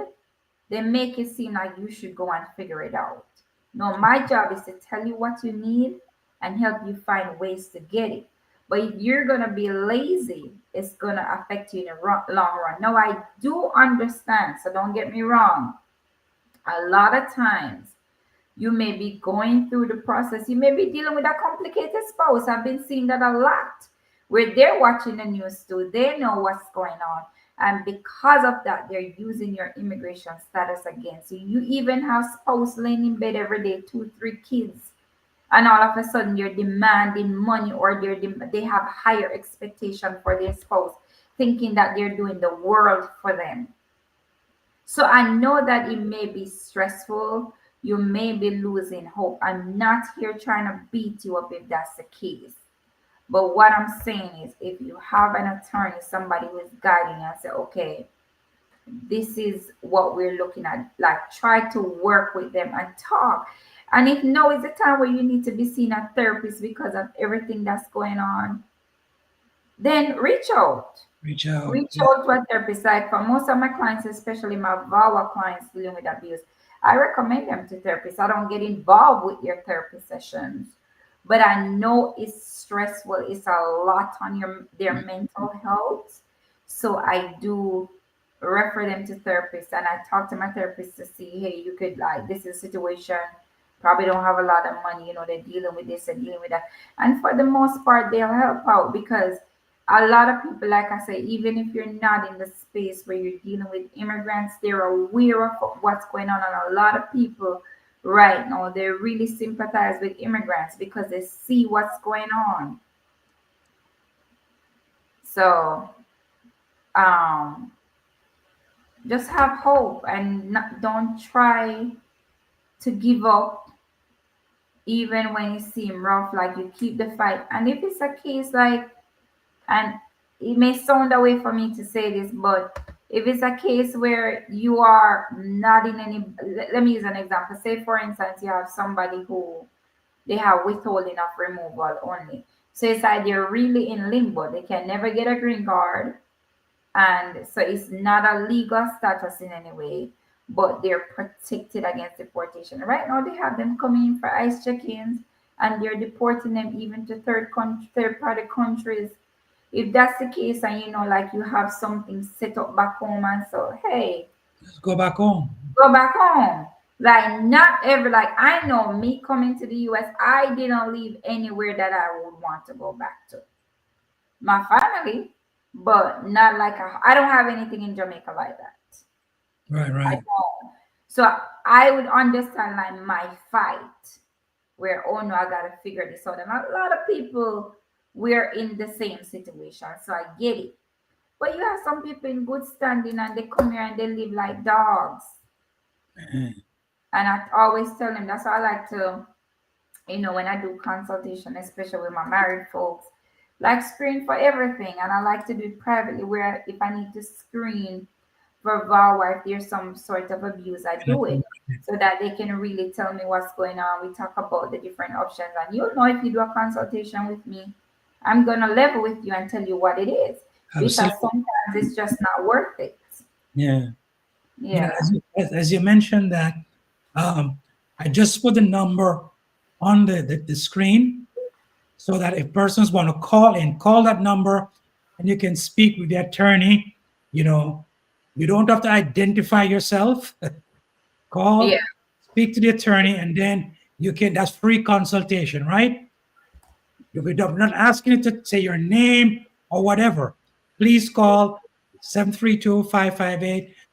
[SPEAKER 2] they make it seem like you should go and figure it out. No, my job is to tell you what you need and help you find ways to get it. But if you're going to be lazy, it's going to affect you in the long run. Now, I do understand, so don't get me wrong. A lot of times, you may be going through the process. You may be dealing with a complicated spouse. I've been seeing that a lot where they're watching the news too. They know what's going on. And because of that, they're using your immigration status against you. You even have spouse laying in bed every day, 2, 3 kids. And all of a sudden, you're demanding money or they have higher expectation for their spouse, thinking that they're doing the world for them. So I know that it may be stressful. You may be losing hope. I'm not here trying to beat you up if that's the case. But what I'm saying is, if you have an attorney, somebody who is guiding you and say, okay, this is what we're looking at, like try to work with them and talk. And if no is the time where you need to be seeing a therapist because of everything that's going on, then reach out.
[SPEAKER 1] reach out.
[SPEAKER 2] Reach out to a therapist. Like for most of my clients, especially my VAWA clients dealing with abuse, I recommend them to therapists. I don't get involved with your therapy sessions, but I know it's stressful. It's a lot on their mental health. So I do refer them to therapists, and I talk to my therapist to see, hey, you could like this is a situation. Probably don't have a lot of money, they're dealing with this and dealing with that. And for the most part, they'll help out because a lot of people, like I say, even if you're not in the space where you're dealing with immigrants, they're aware of what's going on. And a lot of people right now they really sympathize with immigrants because they see what's going on. So um, just have hope and not, don't try to give up even when it seems rough. Like you keep the fight. And if it's a case like, and it may sound a way for me to say this, but if it's a case where you are not in any, let me use an example. Say, for instance, you have somebody who they have withholding of removal only. So it's like they're really in limbo. They can never get a green card. And so it's not a legal status in any way, but they're protected against deportation. Right now, they have them coming in for ICE check-ins, and they're deporting them even to third party countries. If that's the case, and you know, like you have something set up back home, and so hey,
[SPEAKER 1] Just go back home.
[SPEAKER 2] go back home. Like not every, like I know me coming to the US, I didn't leave anywhere that I would want to go back to. My family, but not like I don't have anything in Jamaica like that.
[SPEAKER 1] Right,
[SPEAKER 2] I
[SPEAKER 1] right.
[SPEAKER 2] don't. So I would understand like my fight where, oh no, I gotta figure this out. And a lot of people we're in the same situation. So I get it. But you have some people in good standing and they come here and they live like dogs.
[SPEAKER 1] Mhm.
[SPEAKER 2] And I always tell them that's why I like to, you know, when I do consultation, especially with my married folks, like screen for everything. And I like to do it privately where if I need to screen for VAWA, if there's some sort of abuse, I do it so that they can really tell me what's going on. We talk about the different options. And you'll know if you do a consultation with me, I'm going to level with you and tell you what it is because
[SPEAKER 1] Absolutely.
[SPEAKER 2] sometimes it's just not worth it.
[SPEAKER 1] Yeah. You know,
[SPEAKER 2] Yeah.
[SPEAKER 1] as you mentioned that, um, I just put the number on the screen so that if persons want to call in, call that number and you can speak with the attorney. You know, you don't have to identify yourself.
[SPEAKER 2] Yeah.
[SPEAKER 1] Call, speak to the attorney, and then you can, that's free consultation, right? I'm not asking you to say your name or whatever. Please call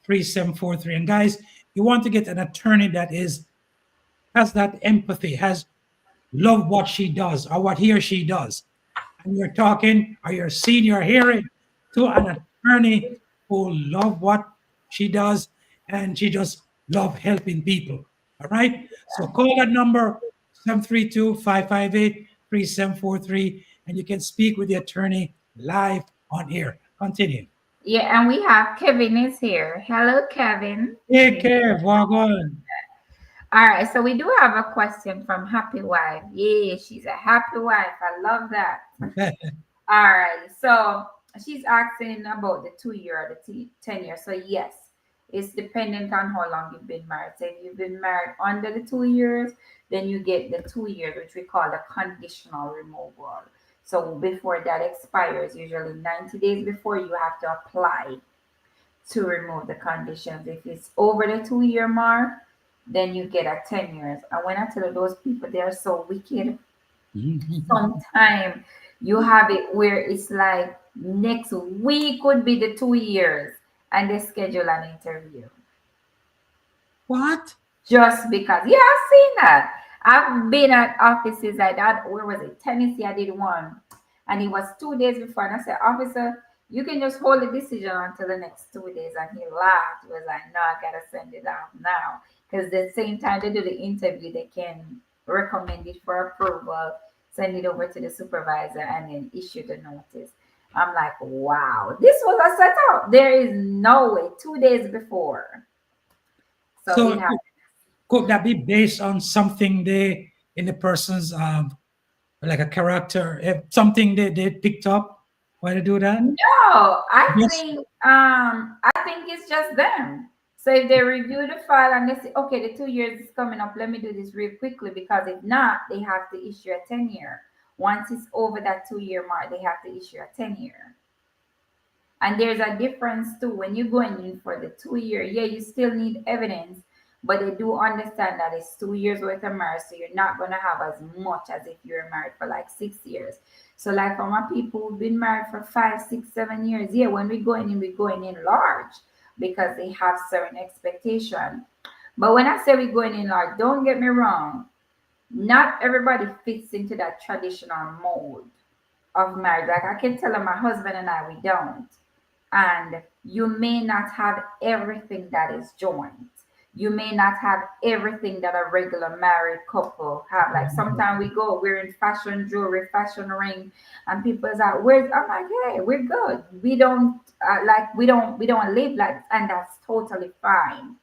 [SPEAKER 1] 732-558-3743. And guys, you want to get an attorney that has that empathy, has love what she does or what he or she does. And you're talking or you're seeing, you're hearing to an attorney who love what she does and she just love helping people. All right. So call that number 732-558-3743 and you can speak with the attorney live on air. Continue.
[SPEAKER 2] Yeah. And we have Kevin is here. Hello, Kevin.
[SPEAKER 1] Take care. Walk on.
[SPEAKER 2] All right, so we do have a question from Happy Wife. Yeah, she's a happy wife. I love that. All right, so she's asking about the 2 year or the 10 years. So yes, it's dependent on how long you've been married. So if you've been married under the 2 years, then you get the 2 years, which we call the conditional removal. So before that expires, usually 90 days before, you have to apply to remove the conditions. If it's over the 2 year mark, then you get a 10 years. And when I tell you those people, they are so wicked. Sometimes you have it where it's like next week would be the 2 years and they schedule an interview
[SPEAKER 1] What?
[SPEAKER 2] just because. Yeah, I've seen that. I've been at offices like that. Where was it? Tennessee, I did one. And it was 2 days before. And I said, Officer, you can just hold the decision until the next 2 days. And he laughed. He was like, no, I got to send it out now. Because the same time they do the interview, they can recommend it for approval, send it over to the supervisor, and then issue the notice. I'm like, wow, this was a setup. There is no way. 2 days before. So it
[SPEAKER 1] So
[SPEAKER 2] happened.
[SPEAKER 1] could that be based on something they in the person's like a character, if something they picked up why they do that?
[SPEAKER 2] No,
[SPEAKER 1] Yes.
[SPEAKER 2] I think it's just them. So if they review the file and they say, okay, the 2 years is coming up, let me do this real quickly because if not, they have to issue a 10 year. Once it's over that 2 year mark, they have to issue a 10 year. And there's a difference too when you're going in for the 2 year. Yeah, you still need evidence, but they do understand that it's 2 years worth of marriage, so you're not gonna have as much as if you're married for like 6 years. So, like for my people who've been married for 5, 6, 7 years, yeah, when we're going in large because they have certain expectation. But when I say we're going in large, don't get me wrong, not everybody fits into that traditional mold of marriage. Like I can tell my husband and I, we don't. And you may not have everything that is joint. You may not have everything that a regular married couple have. Like sometimes we go, we're in fashion jewelry, fashion ring, and people is like, "Where's?" I'm like, "Hey, we're good. We don't we don't live like," and that's totally fine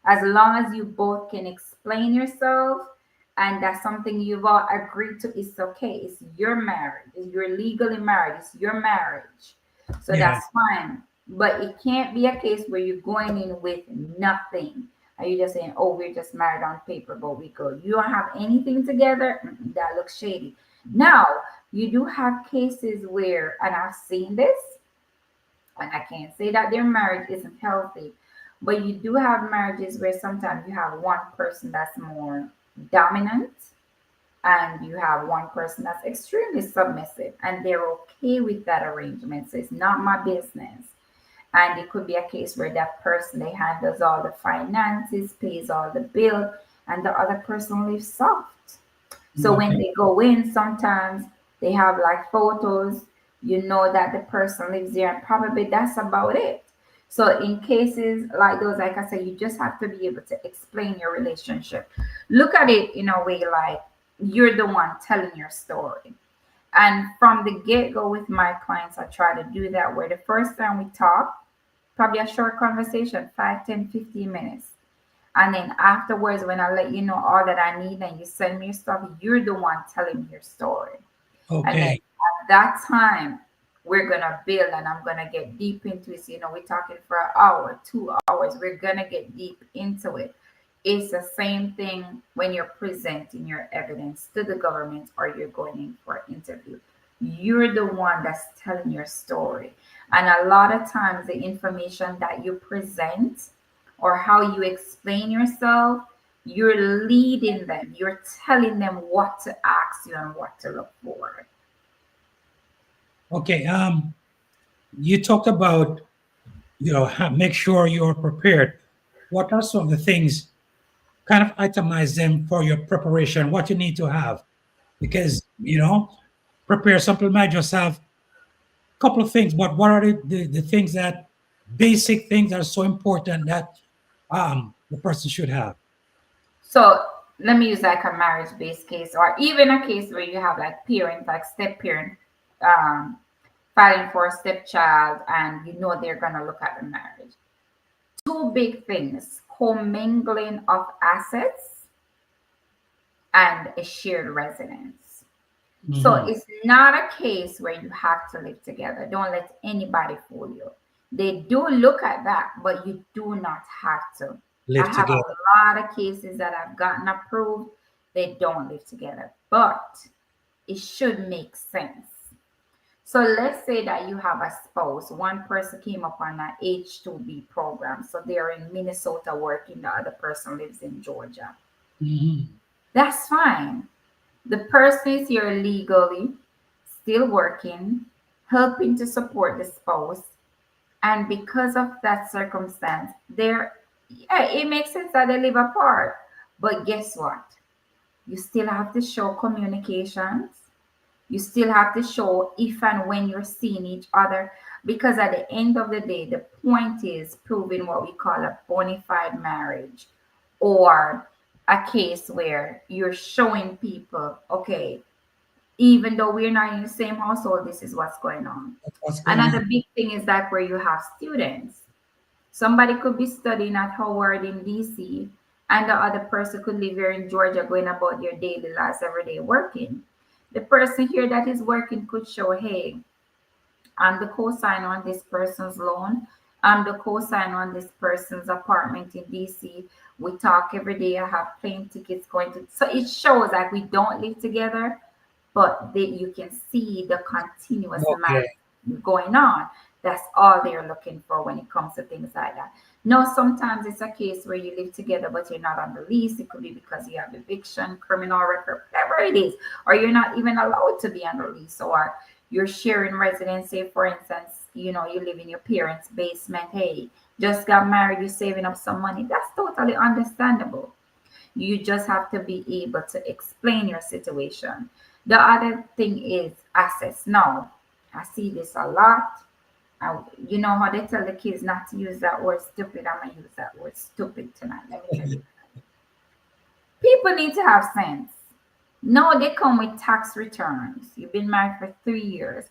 [SPEAKER 2] as long as you both can explain yourself and that's something you've all agreed to. It's okay. It's your marriage. You're legally married. It's your marriage. So
[SPEAKER 1] Yeah.
[SPEAKER 2] that's fine. But it can't be a case where you're going in with nothing. Are you just saying, oh, we're just married on paper, but we good? You don't have anything together? That looks shady. Now, you do have cases where, and I've seen this, and I can't say that their marriage isn't healthy, but you do have marriages where sometimes you have one person that's more dominant and you have one person that's extremely submissive and they're okay with that arrangement. So it's not my business. And it could be a case where that person they handles all the finances, pays all the bill, and the other person lives soft. So when
[SPEAKER 1] Okay.
[SPEAKER 2] they go in, sometimes they have like photos, you know that the person lives there, and probably that's about it. So in cases like those, like I said, you just have to be able to explain your relationship. Look at it in a way like you're the one telling your story. And from the get-go with my clients, I try to do that where the first time we talk, probably a short conversation, 5, 10, 15 minutes. And then afterwards, when I let you know all that I need and you send me your stuff, you're the one telling me your story. And then
[SPEAKER 1] Okay.
[SPEAKER 2] at that time, we're gonna build and I'm gonna get deep into it. So, we're talking for an hour, 2 hours. We're gonna get deep into it. It's the same thing when you're presenting your evidence to the government or you're going in for an interview. You're the one that's telling your story. And a lot of times, the information that you present or how you explain yourself, you're leading them, you're telling them what to ask you and what to look for.
[SPEAKER 1] Okay. You talked about, make sure you're prepared. What are some of the things, kind of itemize them for your preparation, what you need to have? Because, prepare something might just have a couple of things, but what are the things that, basic things that are so important that the person should have?
[SPEAKER 2] So let me use like a marriage based case or even a case where you have like parents, like step parent, um, filing for a stepchild and you know they're going to look at the marriage. Two big things: commingling of assets and a shared residence. So
[SPEAKER 1] Mhm.
[SPEAKER 2] it's not a case where you have to live together. Don't let anybody fool you. They do look at that, but you do not have to. I
[SPEAKER 1] Live
[SPEAKER 2] have
[SPEAKER 1] together.
[SPEAKER 2] a lot of cases that I've gotten approved. They don't live together, but it should make sense. So let's say that you have a spouse. One person came up on an H-2B program. So they're in Minnesota working, the other person lives in Georgia.
[SPEAKER 1] Mhm.
[SPEAKER 2] That's fine. The person is here legally, still working, helping to support the spouse. And because of that circumstance, yeah, it makes sense that they live apart. But guess what? You still have to show communications. You still have to show if and when you're seeing each other. Because at the end of the day, the point is proving what we call a bona fide marriage or a case where you're showing people, okay, even though we're not in the same household, this is what's going on.
[SPEAKER 1] That's what's going on.
[SPEAKER 2] Another big thing is that where you have students, somebody could be studying at Howard in DC, and the other person could live here in Georgia, going about their daily lives every day working. The person here that is working could show, hey, I'm the co-signer on this person's loan. I'm the co-signer on this person's apartment in DC. We talk every day. I have plane tickets going to. So it shows like we don't live together, but you can see the continuous
[SPEAKER 1] Okay.
[SPEAKER 2] marriage going on. That's all they're looking for when it comes to things like that. No, sometimes it's a case where you live together, but you're not on the lease. It could be because you have eviction, criminal record, whatever it is, or you're not even allowed to be on the lease, or you're sharing residence. Say, for instance, you live in your parents' basement. Hey, just got married, you're saving up some money. That's totally understandable. You just have to be able to explain your situation. The other thing is assets. Now, I see this a lot. You know how they tell the kids not to use that word stupid? I'm going to use that word stupid tonight. Let me tell you. People need to have sense. No, they come with tax returns. You've been married for 3 years.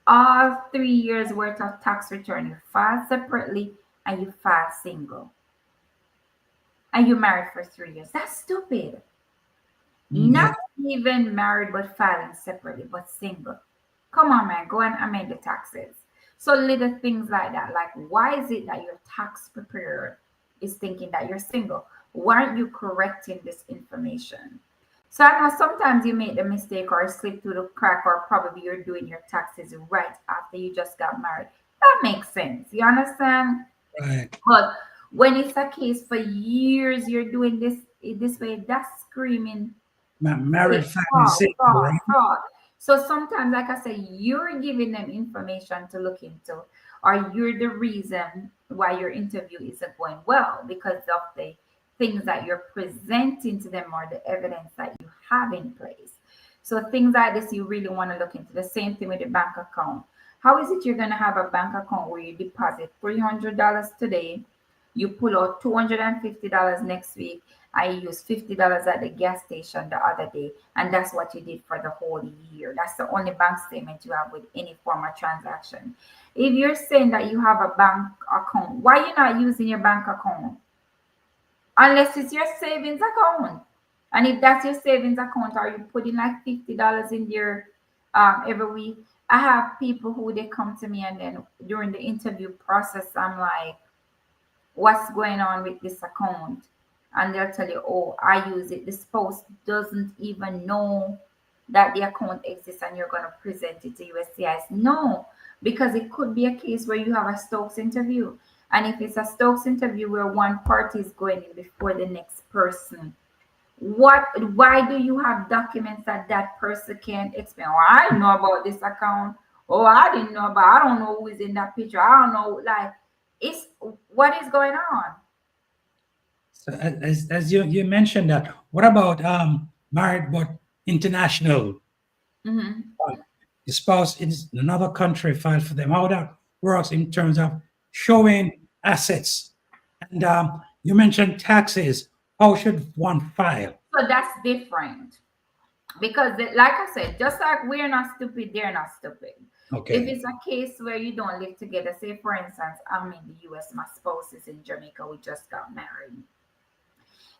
[SPEAKER 2] All 3 years worth of tax return. You file separately and you file single. And you married for 3 years. That's stupid.
[SPEAKER 1] Yeah.
[SPEAKER 2] Not even married but filing separately, but single. Come on, man, go and amend the taxes. So little things like that. Like, why is it that your tax preparer is thinking that you're single? Why aren't you correcting this information? So I know sometimes you make the mistake or slip through the crack, or probably you're doing your taxes right after you just got married. That makes sense. You understand?
[SPEAKER 1] Right.
[SPEAKER 2] But when it's a case for years you're doing this way, that's screaming
[SPEAKER 1] Married
[SPEAKER 2] it's
[SPEAKER 1] family
[SPEAKER 2] fraud,
[SPEAKER 1] single,
[SPEAKER 2] fraud,
[SPEAKER 1] right?
[SPEAKER 2] fraud. So sometimes, like I said, you're giving them information to look into, or you're the reason why your interview isn't going well because of the things that you're presenting to them or the evidence that you have in place. So things like this, you really want to look into. The same thing with the bank account. How is it you're going to have a bank account where you deposit $300 today, you pull out $250 next week, I used $50 at the gas station the other day, and that's what you did for the whole year. That's the only bank statement you have with any form of transaction. If you're saying that you have a bank account, why are you not using your bank account? Unless it's your savings account. And if that's your savings account, are you putting like $50 in there every week? I have people who they come to me, and then during the interview process, I'm like, what's going on with this account? And they'll tell you, oh, I use it. The spouse doesn't even know that the account exists and you're going to present it to USCIS. No, because it could be a case where you have a Stokes interview. And if it's a Stokes interview where one party is going in before the next person, why do you have documents that that person can't explain? Oh, I know about this account. Oh, I didn't know about, I don't know who is in that picture. I don't know. Like, it's what is going on?
[SPEAKER 1] So as you mentioned that, what about married but international?
[SPEAKER 2] Mhm.
[SPEAKER 1] The spouse in another country filed for them. How that works in terms of showing assets. And you mentioned taxes. How should one file?
[SPEAKER 2] So that's different because, like I said, just like we're not stupid, they're not stupid. If
[SPEAKER 1] Okay.
[SPEAKER 2] it's a case where you don't live together, say for instance, I'm in the US, my spouse is in Jamaica, we just got married.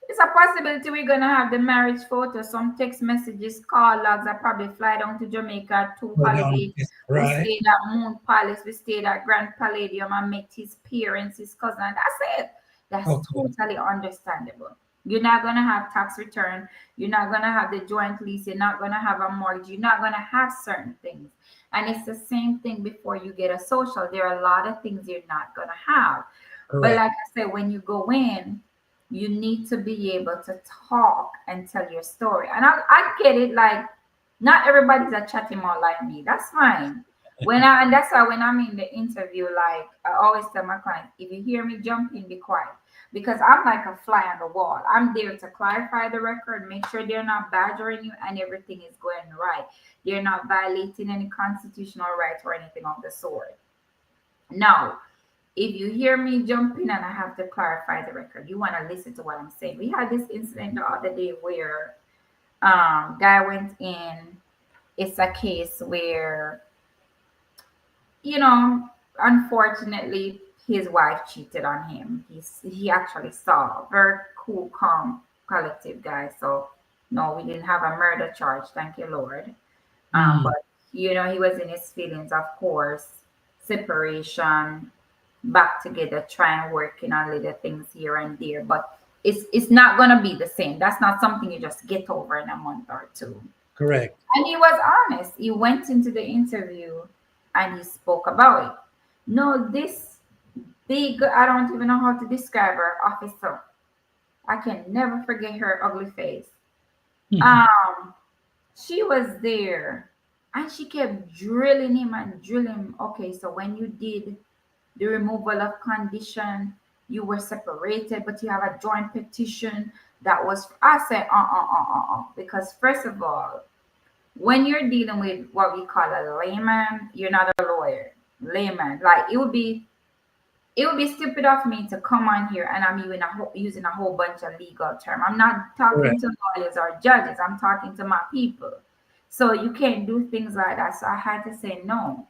[SPEAKER 2] It's a possibility we're gonna have the marriage photo, some text messages, call logs. I probably fly down to Jamaica to
[SPEAKER 1] Go down
[SPEAKER 2] holiday.
[SPEAKER 1] this,
[SPEAKER 2] We
[SPEAKER 1] right.
[SPEAKER 2] stayed at Moon Palace, we stayed at Grand Palladium. I met his parents, his cousin, and that's it. That's
[SPEAKER 1] Okay.
[SPEAKER 2] totally understandable. You're not gonna have tax return, you're not gonna have the joint lease, you're not gonna have a mortgage, you're not gonna have certain things. And it's the same thing before you get a social. There are a lot of things you're not gonna have. But
[SPEAKER 1] Correct.
[SPEAKER 2] like I said, when you go in, you need to be able to talk and tell your story. And I get it, like not everybody's a chatty mouth like me. That's fine. And that's why when I'm in the interview, like I always tell my clients, if you hear me jump in, be quiet. Because I'm like a fly on the wall. I'm there to clarify the record, make sure they're not badgering you and everything is going right. They're not violating any constitutional rights or anything of the sort. Now, if you hear me jump in and I have to clarify the record, you want to listen to what I'm saying. We had this incident the other day where guy went in. It's a case where, you know, unfortunately his wife cheated on him. He actually saw, very cool, calm, collective guy. So no, we didn't have a murder charge, thank you, Lord.
[SPEAKER 1] Mm,
[SPEAKER 2] But you know, he was in his feelings, of course, separation, back together, trying working on little things here and there. But it's not gonna be the same. That's not something you just get over in a month or two.
[SPEAKER 1] correct.
[SPEAKER 2] And he was honest. He went into the interview and he spoke about it. No, this big, I don't even know how to describe her, officer. I can never forget her ugly face.
[SPEAKER 1] Mhm.
[SPEAKER 2] Um, she was there and she kept drilling him and drilling him. Okay, so when you did the removal of condition, you were separated, but you have a joint petition that was, I said, because first of all, when you're dealing with what we call a layman, you're not a lawyer. Layman, like it would be stupid of me to come on here and I'm using a whole bunch of legal term. I'm not talking
[SPEAKER 1] Correct.
[SPEAKER 2] to lawyers or judges. I'm talking to my people. So you can't do things like that. So I had to say, no,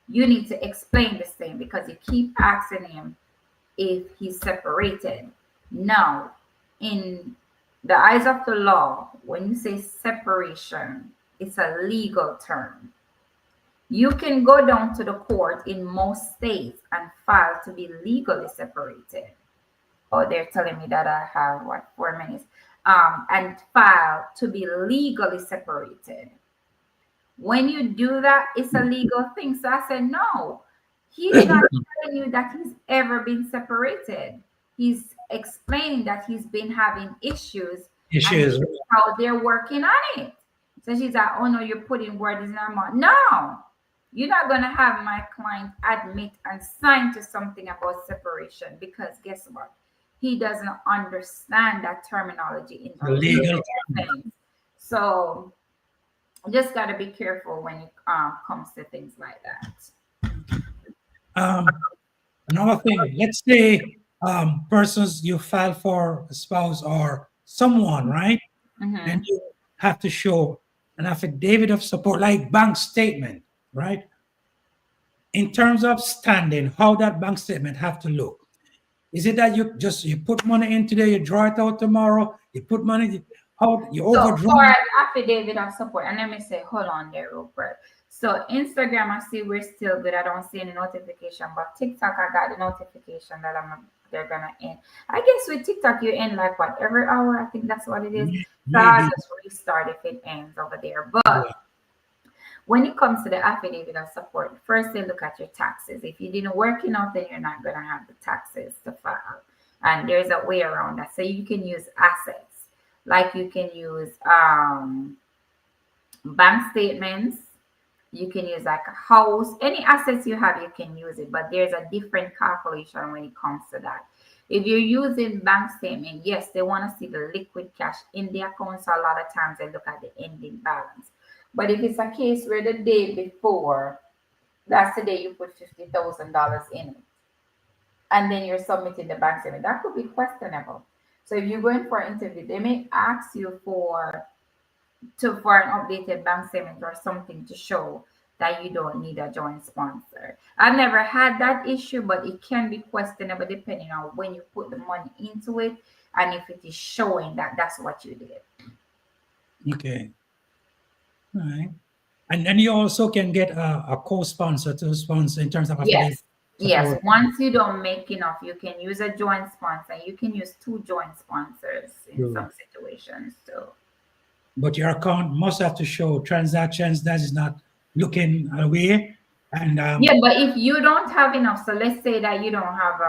[SPEAKER 2] you need to explain this thing because you keep asking him if he's separated. Now, in the eyes of the law, when you say separation, it's a legal term. You can go down to the court in most states and file to be legally separated. Oh, they're telling me that I have 4 minutes. And file to be legally separated. When you do that, it's a legal thing. So I said, no, he's not telling you that he's ever been separated. He's explaining that he's been having issues
[SPEAKER 1] Issues.
[SPEAKER 2] and how they're working on it. So she's like, oh no, you're putting words in her mouth. No, you're not going to have my client admit and sign to something about separation because guess what? He doesn't understand that terminology in the legal things. So you just got to be careful when it comes to things like that.
[SPEAKER 1] Another thing, let's say persons you file for a spouse or someone, right? And you have to show an affidavit of support, like bank statement, right? In terms of standing, how that bank statement have to look? Is it that you put money in today, you draw it out tomorrow, you put money, how you overdraw?
[SPEAKER 2] So for an affidavit of support, and let me say, hold on there, Rupert. So Instagram, I see we're still good. I don't see any notification, but TikTok, I got the notification that they're gonna end. I guess with TikTok, you end like what, every hour? I think that's what it is. So I'll just restart if it ends over there. But when it comes to the affidavit of support, first they look at your taxes. If you didn't work enough, then you're not gonna have the taxes to file. And there's a way around that. So you can use assets, like you can use bank statements. You can use like a house, any assets you have, you can use it, but there's a different calculation when it comes to that. If you're using bank statement, yes, they want to see the liquid cash in the account. So a lot of times they look at the ending balance. But if it's a case where the day before, that's the day you put $50,000 in it, and then you're submitting the bank statement, that could be questionable. So if you're going for an interview, they may ask you for an updated bank statement or something to show that you don't need a joint sponsor. I've never had that issue, but it can be questionable depending on when you put the money into it and if it is showing that that's what you did.
[SPEAKER 1] Okay. All right. And then you also can get a co-sponsor to sponsor in terms of affidavit.
[SPEAKER 2] Yes. Once you don't make enough, you can use a joint sponsor. You can use 2 joint sponsors in some situations too.
[SPEAKER 1] But your account must have to show transactions that is not looking away. And
[SPEAKER 2] yeah, but if you don't have enough, so let's say that you don't have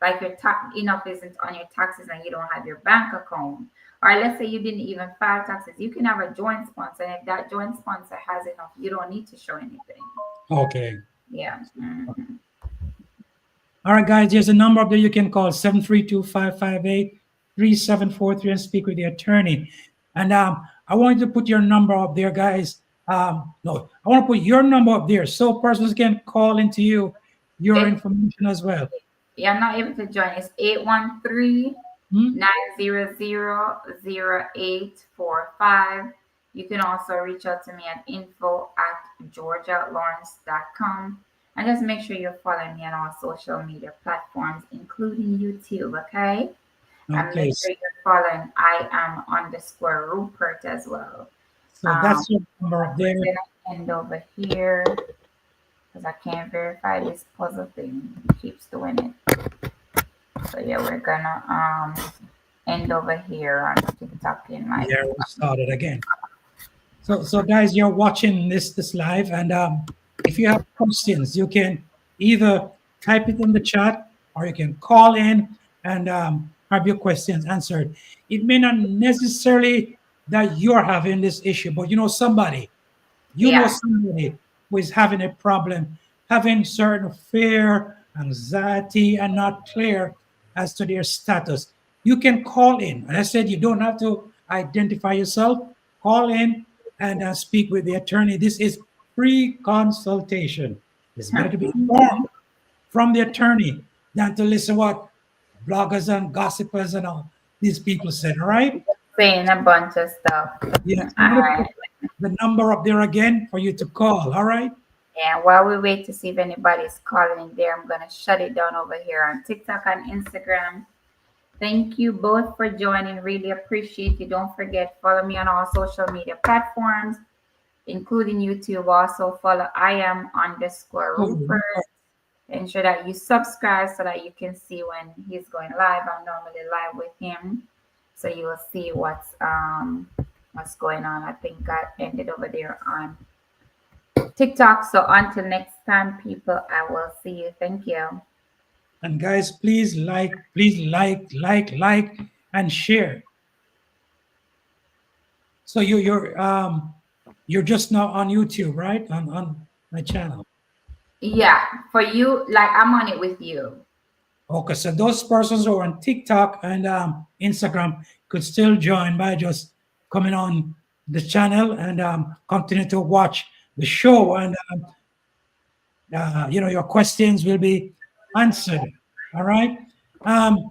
[SPEAKER 2] like your enough isn't on your taxes and you don't have your bank account, or let's say you didn't even file taxes, you can have a joint sponsor. And if that joint sponsor has enough, you don't need to show anything.
[SPEAKER 1] Okay.
[SPEAKER 2] Yeah.
[SPEAKER 1] All right, guys, there's a number up there you can call 732-558-3743 and speak with the attorney. And I want you to put your number up there, guys. No, I want to put your number up there so persons can call into you your information as well.
[SPEAKER 2] Yeah, I'm not able to join. It's 813-900-0845. You can also reach out to me at info@georgialawrence.com. And just make sure you're following me on all social media platforms, including YouTube, okay? And make sure you're following @Rupert as well.
[SPEAKER 1] So that's your number up there.
[SPEAKER 2] I'm going to end over here because I can't verify this puzzle thing. It keeps doing it. So yeah, we're going to end over here on TikTok in my...
[SPEAKER 1] Yeah, we started again. So guys, you're watching this live, and if you have questions, you can either type it in the chat or you can call in and have your questions answered. It may not necessarily that you're having this issue, but you know somebody, know somebody who is having a problem having certain fear, anxiety, and not clear as to their status, you can call in. And I said you don't have to identify yourself. Call in and speak with the attorney. This is free consultation. It's better to be informed from the attorney than to listen what bloggers and gossipers and all these people said. All right.
[SPEAKER 2] Saying a bunch of stuff.
[SPEAKER 1] Yes,
[SPEAKER 2] All
[SPEAKER 1] I'm going to
[SPEAKER 2] right.
[SPEAKER 1] put the number up there again for you to call. All right.
[SPEAKER 2] And while we wait to see if anybody's calling in there, I'm gonna shut it down over here on TikTok and Instagram. Thank you both for joining. Really appreciate you. Don't forget, follow me on all social media platforms, including YouTube. Also follow I am underscore
[SPEAKER 1] Oh,
[SPEAKER 2] Rupert. Ensure that you subscribe so that you can see when he's going live. I'm normally live with him, so you will see what's going on. I think I ended over there on TikTok. So until next time, people, I will see you. Thank you.
[SPEAKER 1] and guys, please like, and share. So you're just now on YouTube, right? On my channel.
[SPEAKER 2] Yeah, for you, like I'm on it with you.
[SPEAKER 1] Okay, so those persons who are on TikTok and Instagram could still join by just coming on the channel and continue to watch the show, and your questions will be answered. All right. Um,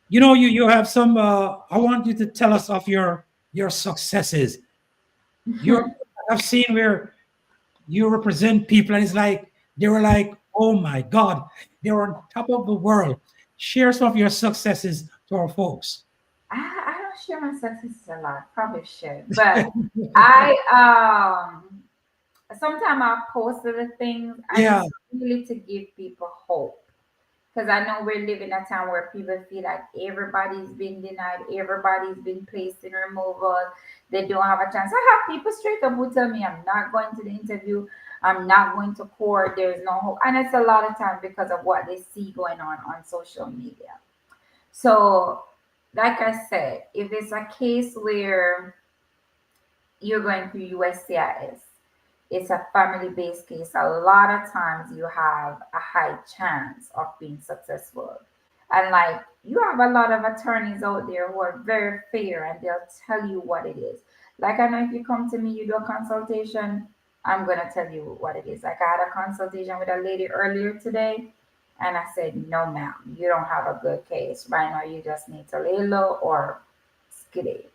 [SPEAKER 1] you have some. I want you to tell us of your successes. You're I've seen where you represent people, and it's like they were like, oh my God, they were on top of the world. Share some of your successes to our folks.
[SPEAKER 2] I don't share my successes a lot. Probably should, but I sometimes I post little things and
[SPEAKER 1] Yeah,
[SPEAKER 2] it's really to give people hope. Because I know we're living a time where people feel like everybody's been denied, everybody's been placed in removal, they don't have a chance. I have people straight up who tell me I'm not going to the interview, I'm not going to court, there's no hope. And it's a lot of times because of what they see going on social media. So, like I said, if it's a case where you're going through USCIS, it's a family based case. A lot of times you have a high chance of being successful. And like you have a lot of attorneys out there who are very fair and they'll tell you what it is. Like I know if you come to me, you do a consultation, I'm gonna tell you what it is. Like I had a consultation with a lady earlier today, and I said, no, ma'am, you don't have a good case. Right now you just need to lay low or skid.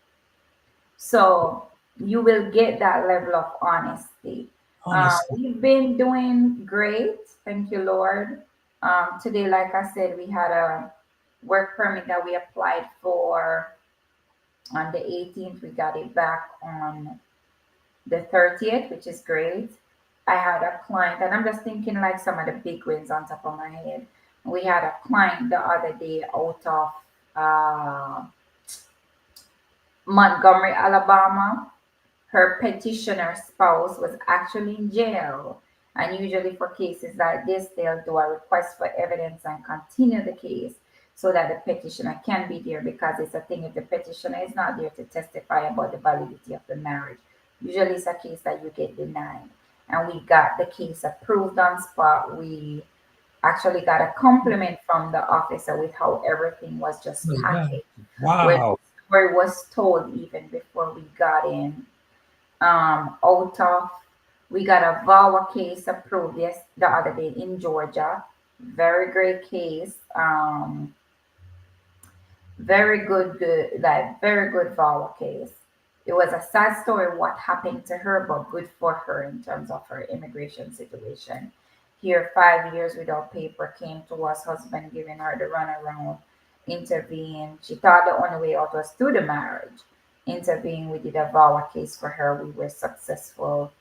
[SPEAKER 2] So you will get that level of honesty.
[SPEAKER 1] honestly.
[SPEAKER 2] We've been doing great. Thank you, Lord. Today, like I said, we had a work permit that we applied for on the 18th. We got it back on the 30th, which is great. I had a client, and I'm just thinking like some of the big wins on top of my head. We had a client the other day out of uh, Montgomery, Alabama. Her petitioner spouse was actually in jail. And usually, for cases like this, they'll do a request for evidence and continue the case so that the petitioner can be there. Because it's a thing, if the petitioner is not there to testify about the validity of the marriage, usually it's a case that you get denied. And we got the case approved on spot. We actually got a compliment from the officer with how everything was just
[SPEAKER 1] Oh, God.
[SPEAKER 2] packaged, where,
[SPEAKER 1] Wow.
[SPEAKER 2] where it was told even before we got in. Out of We got a VAWA case approved the other day in Georgia. Very great case. Very good, like very good VAWA case. It was a sad story what happened to her, but good for her in terms of her immigration situation. Here, 5 years without paper, came to us, husband giving her the runaround, intervened. She thought the only way out was through the marriage. Intervened, we did a VAWA case for her. We were successful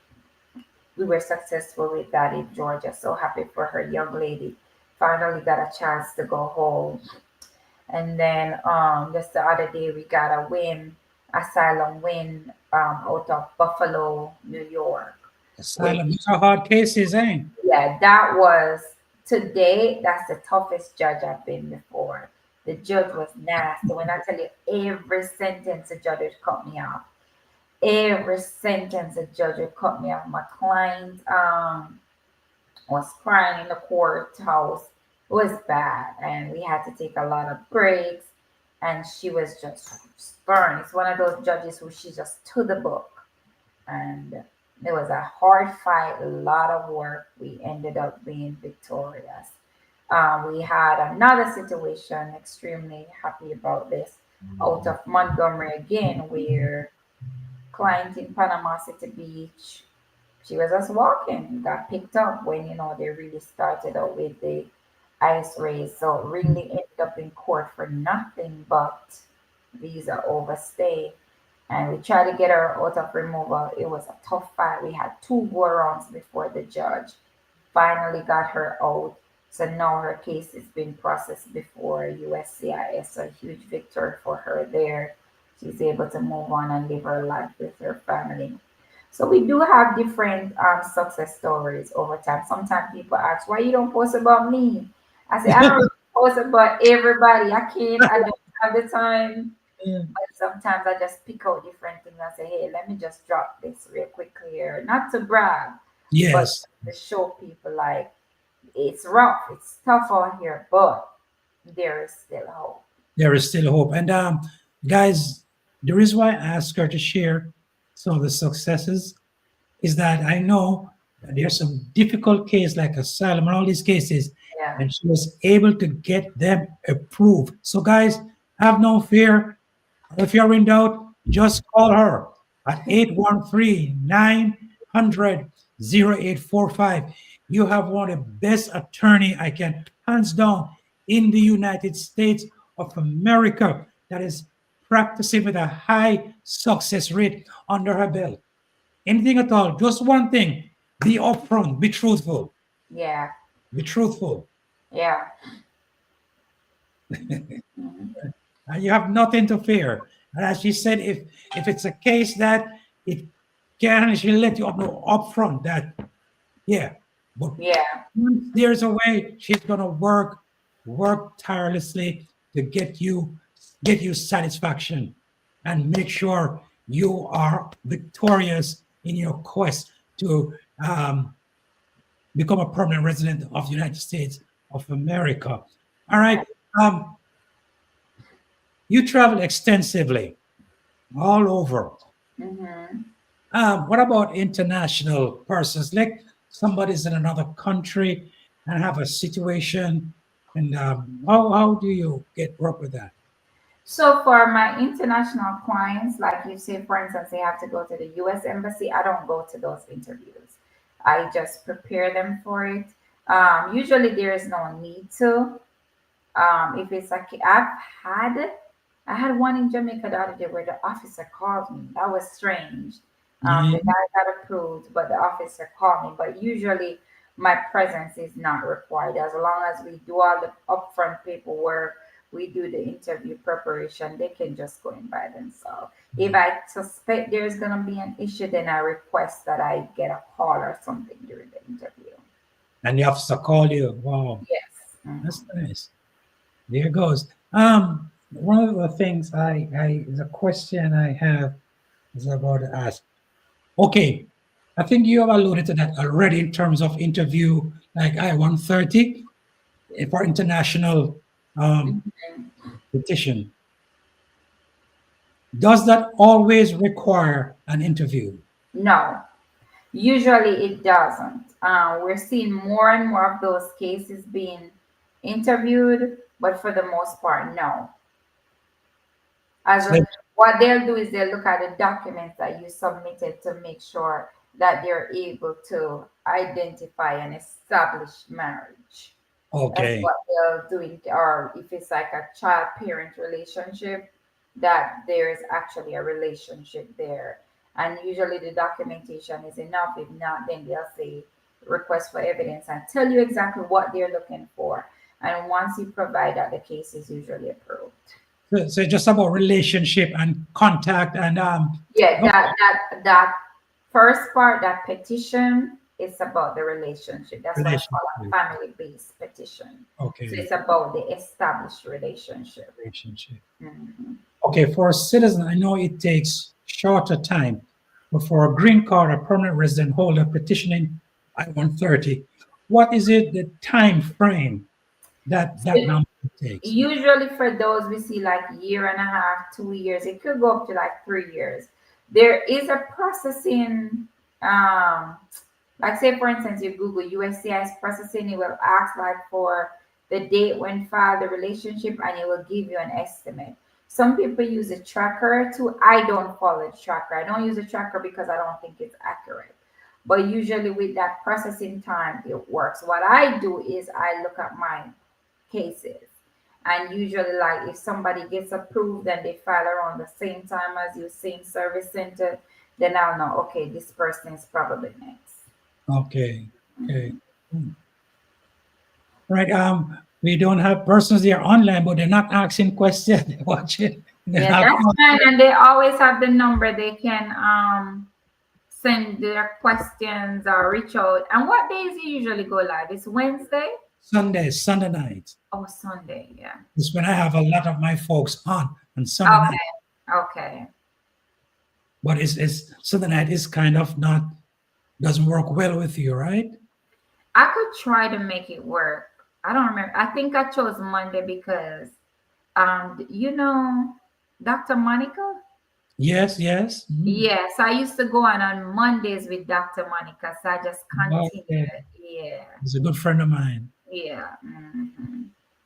[SPEAKER 2] with that in Georgia. So happy for her, young lady. Finally got a chance to go home. And then just the other day we got a win, asylum win out of Buffalo, New York. Which
[SPEAKER 1] Asylum. These are hard cases, eh?
[SPEAKER 2] yeah, that was today. That's the toughest judge I've been before. The judge was nasty. When I tell you every sentence the judge would cut me off. Every sentence the judge would cut me off. My client was crying in the courthouse. It was bad, and we had to take a lot of breaks. And she was just stern. It's one of those judges who she just to the book, and it was a hard fight, a lot of work. We ended up being victorious. We had another situation, extremely happy about this, out of Montgomery again, where client in Panama City Beach, she was just walking, got picked up when they really started out with the ice race. So it really ended up in court for nothing but visa overstay. And we tried to get her out of removal. It was a tough fight. We had two go rounds before the judge finally got her out. So now her case is being processed before USCIS. A huge victory for her there. She's able to move on and live her life with her family. So we do have different success stories over time. Sometimes people ask, why you don't post about me? I say, I don't really post about everybody. I don't have the time.
[SPEAKER 1] Yeah.
[SPEAKER 2] But sometimes I just pick out different things and say, hey, let me just drop this real quick here. Not to brag, but
[SPEAKER 1] Yes,
[SPEAKER 2] to show people like it's rough, it's tough out here, but there is still hope.
[SPEAKER 1] there is still hope. And guys, the reason why I asked her to share some of the successes is that I know that there's some difficult case like asylum and all these cases,
[SPEAKER 2] Yeah.
[SPEAKER 1] and she was able to get them approved. So, guys, have no fear. If you're in doubt, just call her at 813-900-0845. You have one of the best attorney I can, hands down, in the United States of America that is practicing with a high success rate under her belt. Anything at all, just one thing, be upfront, be truthful,
[SPEAKER 2] Yeah.
[SPEAKER 1] be truthful.
[SPEAKER 2] Yeah. Mhm.
[SPEAKER 1] And you have nothing to fear. And as she said, if it's a case that it can, she'll let you know upfront that, yeah. But
[SPEAKER 2] Yeah.
[SPEAKER 1] once there's a way, she's gonna work tirelessly to get you satisfaction and make sure you are victorious in your quest to become a permanent resident of the United States of America. All right. Um, you travel extensively all over.
[SPEAKER 2] Hmm.
[SPEAKER 1] What about international persons? Like somebody's in another country and have a situation, and how do you get work with that?
[SPEAKER 2] So for my international clients, like you say, for instance, they have to go to the US Embassy. I don't go to those interviews. I just prepare them for it. Usually there is no need to. If it's like I had one in Jamaica the other day where the officer called me. That was strange.
[SPEAKER 1] Yeah,
[SPEAKER 2] The guy got approved, but the officer called me. But usually my presence is not required as long as we do all the upfront paperwork. We do the interview preparation. They can just go in by themselves. If I suspect there's gonna be an issue, then I request that I get a call or something during the interview.
[SPEAKER 1] and the officer call you. Wow,
[SPEAKER 2] Yes.
[SPEAKER 1] that's nice. There goes. One of the things I is a question I have is about to ask. Okay, I think you have alluded to that already in terms of interview, like I-130 for international um, petition. Does that always require an interview?
[SPEAKER 2] No, usually it doesn't. We're seeing more and more of those cases being interviewed, but for the most part, no. As
[SPEAKER 1] So,
[SPEAKER 2] a, what they'll do is they'll look at the documents that you submitted to make sure that they're able to identify an established marriage. That's
[SPEAKER 1] okay,
[SPEAKER 2] what they'll do. Or if it's like a child-parent relationship, that there is actually a relationship there. And usually the documentation is enough. If not, then they'll say request for evidence and tell you exactly what they're looking for. And once you provide that, the case is usually approved.
[SPEAKER 1] so just about relationship and contact and
[SPEAKER 2] Yeah,
[SPEAKER 1] okay,
[SPEAKER 2] that first part, that petition, is about the relationship. That's what I call a
[SPEAKER 1] relationship.
[SPEAKER 2] family-based petition. So
[SPEAKER 1] Okay,
[SPEAKER 2] it's about the established relationship.
[SPEAKER 1] relationship.
[SPEAKER 2] Mhm.
[SPEAKER 1] Okay, for a citizen, I know it takes shorter time, but for a green card or permanent resident holder petitioning I-130, what is it, the time frame that number takes?
[SPEAKER 2] Usually for those we see like year and a half, 2 years, it could go up to like 3 years. There is a processing, like say for instance, you Google USCIS processing, it will ask like for the date when filed the relationship and it will give you an estimate. Some people use a tracker too. I don't follow the tracker. I don't use a tracker because I don't think it's accurate. But usually with that processing time, it works. What I do is I look at my cases. And usually, like if somebody gets approved and they file around the same time as you, same service center, then I'll know, okay, this person is probably next.
[SPEAKER 1] Okay. Okay. Right. We don't have persons there online, but they're not asking questions. They're watching. They're
[SPEAKER 2] Yeah,
[SPEAKER 1] not
[SPEAKER 2] that's fine. And they always have the number. They can send their questions or reach out. And what days you usually go live? It's Wednesday?
[SPEAKER 1] Sunday night.
[SPEAKER 2] Oh, Sunday, yeah.
[SPEAKER 1] It's when I have a lot of my folks on Sunday night.
[SPEAKER 2] Okay.
[SPEAKER 1] But it's Sunday night is kind of not doesn't work well with you, right?
[SPEAKER 2] I could try to make it work. I don't remember. I think I chose Monday because you know Dr. Monica?
[SPEAKER 1] Yes. Mhm.
[SPEAKER 2] Yes, I used to go on Mondays with Dr. Monica, so I just continued.
[SPEAKER 1] Okay.
[SPEAKER 2] Yeah.
[SPEAKER 1] He's a good friend of mine.
[SPEAKER 2] Yeah.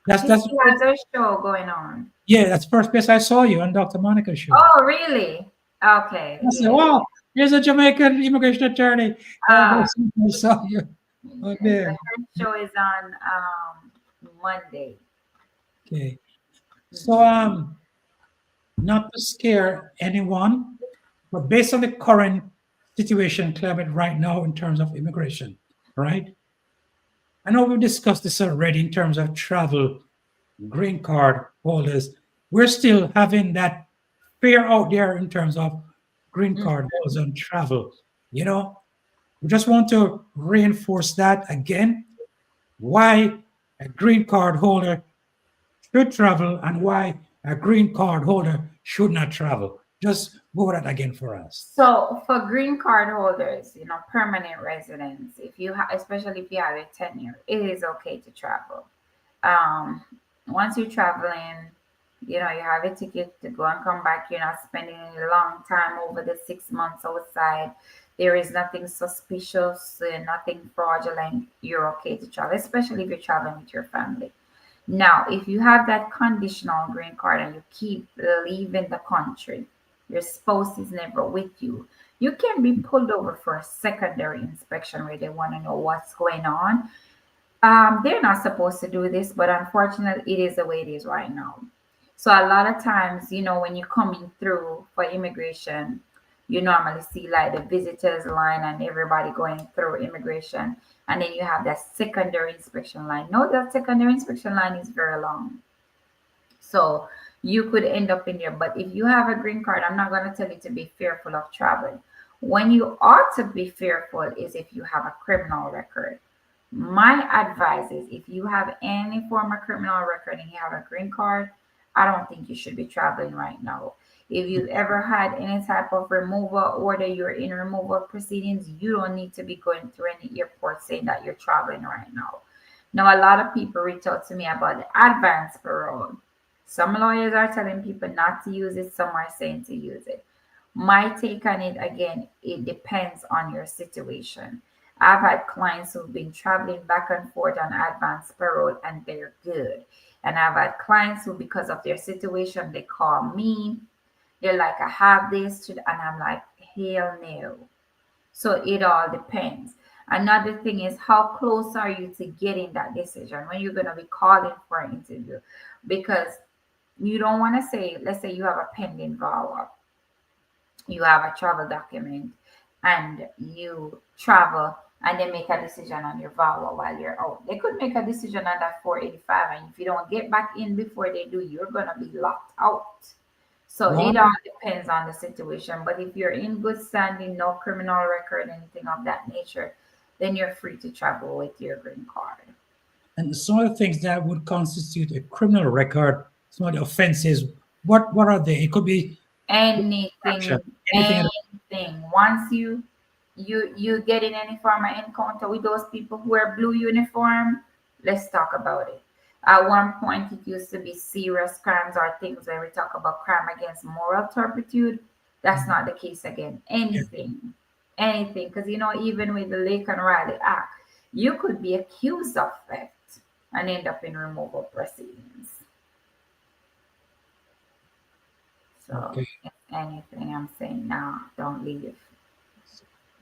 [SPEAKER 1] That's
[SPEAKER 2] She has her show going on.
[SPEAKER 1] yeah, that's the first place I saw you on Dr. Monica's show.
[SPEAKER 2] Oh, really? Okay.
[SPEAKER 1] I said, wow, here's a Jamaican immigration attorney. I saw you. Oh, there.
[SPEAKER 2] Her show is on Monday.
[SPEAKER 1] Okay. So not to scare anyone, but based on the current situation climate right now in terms of immigration, right? I know we've discussed this already in terms of travel, green card holders. We're still having that fear out there in terms of green card holders and travel. You know, we just want to reinforce that again, why a green card holder should travel and why a green card holder should not travel. Just go over that again for us.
[SPEAKER 2] So for green card holders, you know, permanent residents, if you especially if you have a tenure, it is okay to travel. Once you're traveling, you know, you have a ticket to go and come back. You're not spending a long time over the 6 months outside. There is nothing suspicious, nothing fraudulent. You're okay to travel, especially if you're traveling with your family. Now, if you have that conditional green card and you keep leaving the country, your spouse is never with you, you can be pulled over for a secondary inspection where they want to know what's going on. They're not supposed to do this, but unfortunately, it is the way it is right now. So a lot of times, you know, when you're coming through for immigration, you normally see like the visitors line and everybody going through immigration. And then you have that secondary inspection line. No, that secondary inspection line is very long. So you could end up in there. But if you have a green card, I'm not going to tell you to be fearful of traveling. When you ought to be fearful is if you have a criminal record. My advice is if you have any form of criminal record and you have a green card, I don't think you should be traveling right now. If you've ever had any type of removal order, you're in removal proceedings, you don't need to be going through any airport saying that you're traveling right now. Now, a lot of people reach out to me about the advance parole. Some lawyers are telling people not to use it, some are saying to use it. My take on it, again, it depends on your situation. I've had clients who've been traveling back and forth on advance parole and they're good. And I've had clients who, because of their situation, they call me. They're like, I have this, and I'm like, hell no. So it all depends. Another thing is, how close are you to getting that decision when you're going to be calling for an interview? Because you don't want to say, let's say you have a pending VAWA, you have a travel document, and you travel and they make a decision on your VAWA while you're out. They could make a decision on that 485, and if you don't get back in before they do, you're going to be locked out. So it all depends on the situation. But if you're in good standing, no criminal record, anything of that nature, then you're free to travel with your green card.
[SPEAKER 1] And some of the things that would constitute a criminal record, some of the offenses, what are they? It could be
[SPEAKER 2] anything. Once you you get in any form of encounter with those people who wear blue uniform, let's talk about it. At one point, it used to be serious crimes or things where we talk about crime against moral turpitude. That's not the case again. Anything, because even with the Lake and Riley Act, you could be accused of theft and end up in removal proceedings. So,
[SPEAKER 1] Okay.
[SPEAKER 2] if anything, I'm saying now, don't leave.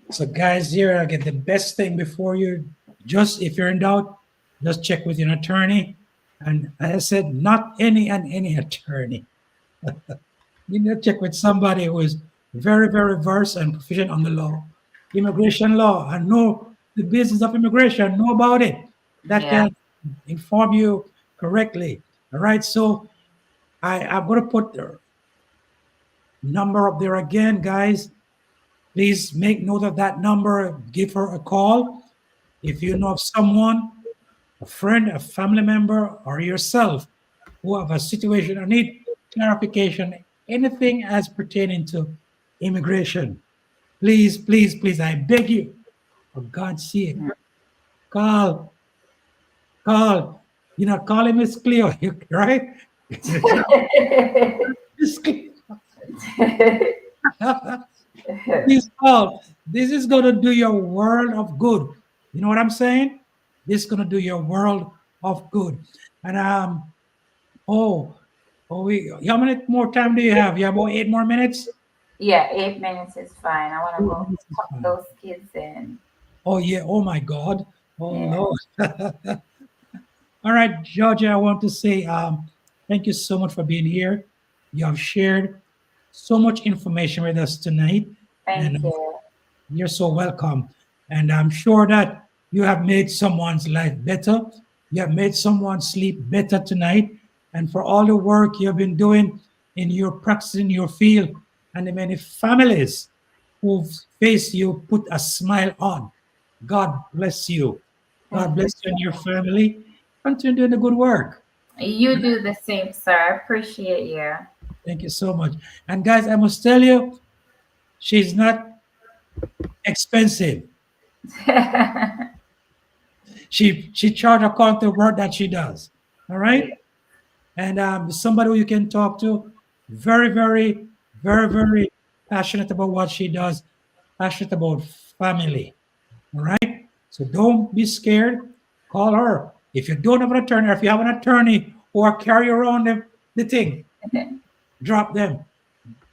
[SPEAKER 1] So guys, here I get the best thing before you. Just if you're in doubt, just check with your attorney. And as I said, not any attorney. You need to check with somebody who is very, very versed and proficient on the law, immigration law, and know the business of immigration, know about it. That
[SPEAKER 2] Yeah.
[SPEAKER 1] can inform you correctly. All right. So I'm going to put the number up there again, guys. Please make note of that number. Give her a call. If you know of someone, a friend, a family member, or yourself who have a situation or need clarification, anything as pertaining to immigration, please, please, please, I beg you, for God's sake, call. You're not calling Miss Cleo, right? Miss Cleo. Please call. This is going to do your world of good. You know what I'm saying? This is going to do your world of good. And oh, how many more time do you have? You have about 8 more minutes?
[SPEAKER 2] Yeah, 8 minutes is fine. I want to
[SPEAKER 1] 8
[SPEAKER 2] go
[SPEAKER 1] minutes is
[SPEAKER 2] tuck
[SPEAKER 1] fine.
[SPEAKER 2] those kids in.
[SPEAKER 1] Oh yeah. Oh my God. Oh
[SPEAKER 2] Yeah.
[SPEAKER 1] Lord. All right, Georgia, I want to say thank you so much for being here. You have shared so much information with us tonight,
[SPEAKER 2] Thank
[SPEAKER 1] and
[SPEAKER 2] you.
[SPEAKER 1] you're so welcome. And I'm sure that you have made someone's life better. You have made someone sleep better tonight. And for all the work you have been doing in your practice in your field, and the many families who've faced you, put a smile on. God bless you. God
[SPEAKER 2] Thank you.
[SPEAKER 1] bless you and your family. Continue doing the good work.
[SPEAKER 2] You do the same, sir. I appreciate you.
[SPEAKER 1] Thank you so much. And guys, I must tell you, she's not expensive. She charge according to the work that she does. All right. And somebody who you can talk to, very, very, very, very passionate about what she does, passionate about family. All right. So don't be scared. Call her. If you don't have an attorney, or if you have an attorney or carry around the thing, drop them.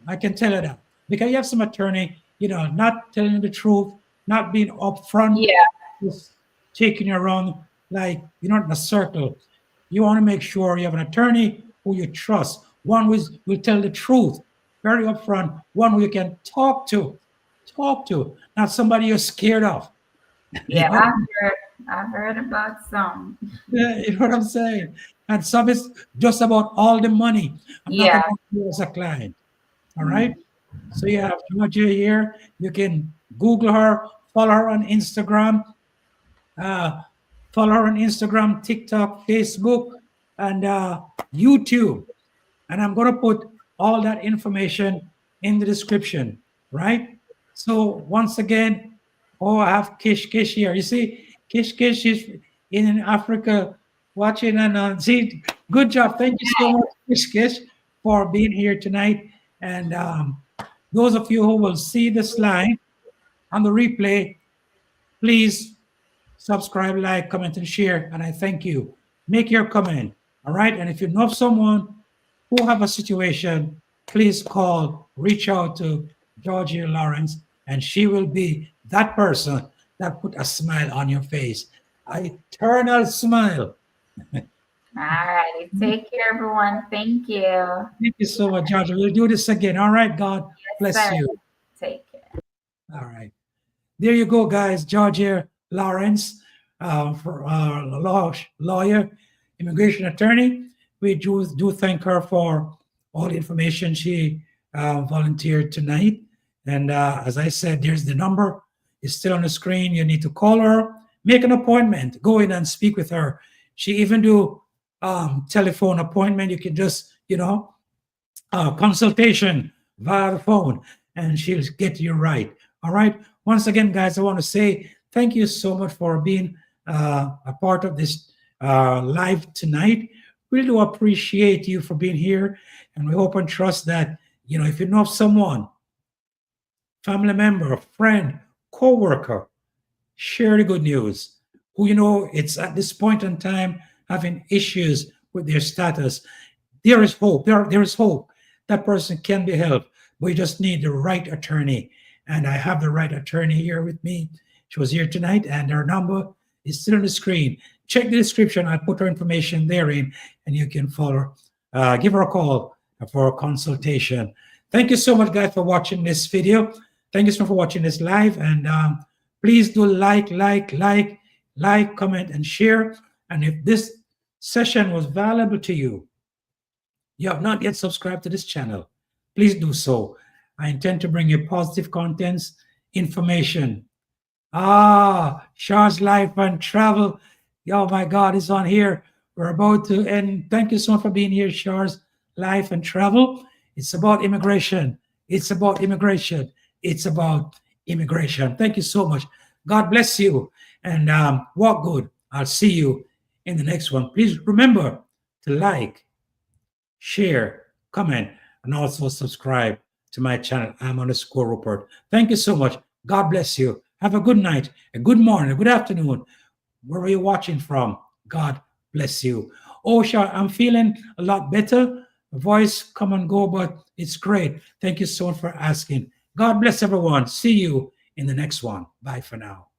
[SPEAKER 1] I can tell you that. Because you have some attorney, not telling you the truth, not being upfront,
[SPEAKER 2] Yeah.
[SPEAKER 1] just taking you around like you're not in a circle. You want to make sure you have an attorney who you trust, one who will tell the truth, very upfront, one who you can talk to, not somebody you're scared of. You
[SPEAKER 2] Yeah,
[SPEAKER 1] know?
[SPEAKER 2] I've heard about some.
[SPEAKER 1] Yeah, you know what I'm saying? And some is just about all the money. I'm not
[SPEAKER 2] Yeah.
[SPEAKER 1] about you as a client. All right. So you have Georgia here. You can Google her, follow her on Instagram, TikTok, Facebook, and YouTube. And I'm going to put all that information in the description, right? So once again, I have Kish here. You see, Kish is in Africa watching and see. Good job. Thank you so much, Kish, for being here tonight. And those of you who will see this live on the replay, please subscribe, like, comment, and share. And I thank you. Make your comment. All right. And if you know someone who have a situation, please reach out to Georgia Lawrence, and she will be that person that put a smile on your face. An eternal smile.
[SPEAKER 2] All right. Take care, everyone. Thank you.
[SPEAKER 1] Thank you so much, Georgia. We'll do this again. All right. God bless
[SPEAKER 2] sir.
[SPEAKER 1] you.
[SPEAKER 2] Take care.
[SPEAKER 1] All right. There you go, guys. Georgia Lawrence, for lawyer, immigration attorney. We do thank her for all the information she volunteered tonight. And as I said, there's the number. It's still on the screen. You need to call her, make an appointment, go in and speak with her. She even do telephone appointment. You can just, consultation via the phone, and she'll get you right. All right. Once again, guys, I want to say thank you so much for being a part of this live tonight. Really do appreciate you for being here, and we hope and trust that if you know of someone, family member, friend, co-worker, share the good news. Who it's at this point in time having issues with their status. There is hope. There is hope. That person can be helped. We just need the right attorney. And I have the right attorney here with me. She was here tonight, and her number is still on the screen. Check the description. I put her information therein, and you can follow. Give her a call for a consultation. Thank you so much, guys, for watching this video. Thank you so much for watching this live. And please do like, comment, and share. And if this session was valuable to you, you have not yet subscribed to this channel, please do so. I intend to bring you positive contents, information. Char's Life and Travel. Oh my God, it's on here. We're about to end. Thank you so much for being here, Char's Life and Travel. It's about immigration. It's about immigration. It's about immigration. Thank you so much. God bless you, and walk good. I'll see you in the next one. Please remember to like, share, comment, and also subscribe to my channel. I'm_Rupert. Thank you so much. God bless you. Have a good night, a good morning, a good afternoon, wherever you're watching from. God bless you. Oh, Char, I'm feeling a lot better. The voice come and go, but it's great. Thank you so much for asking. God bless everyone. See you in the next one. Bye for now.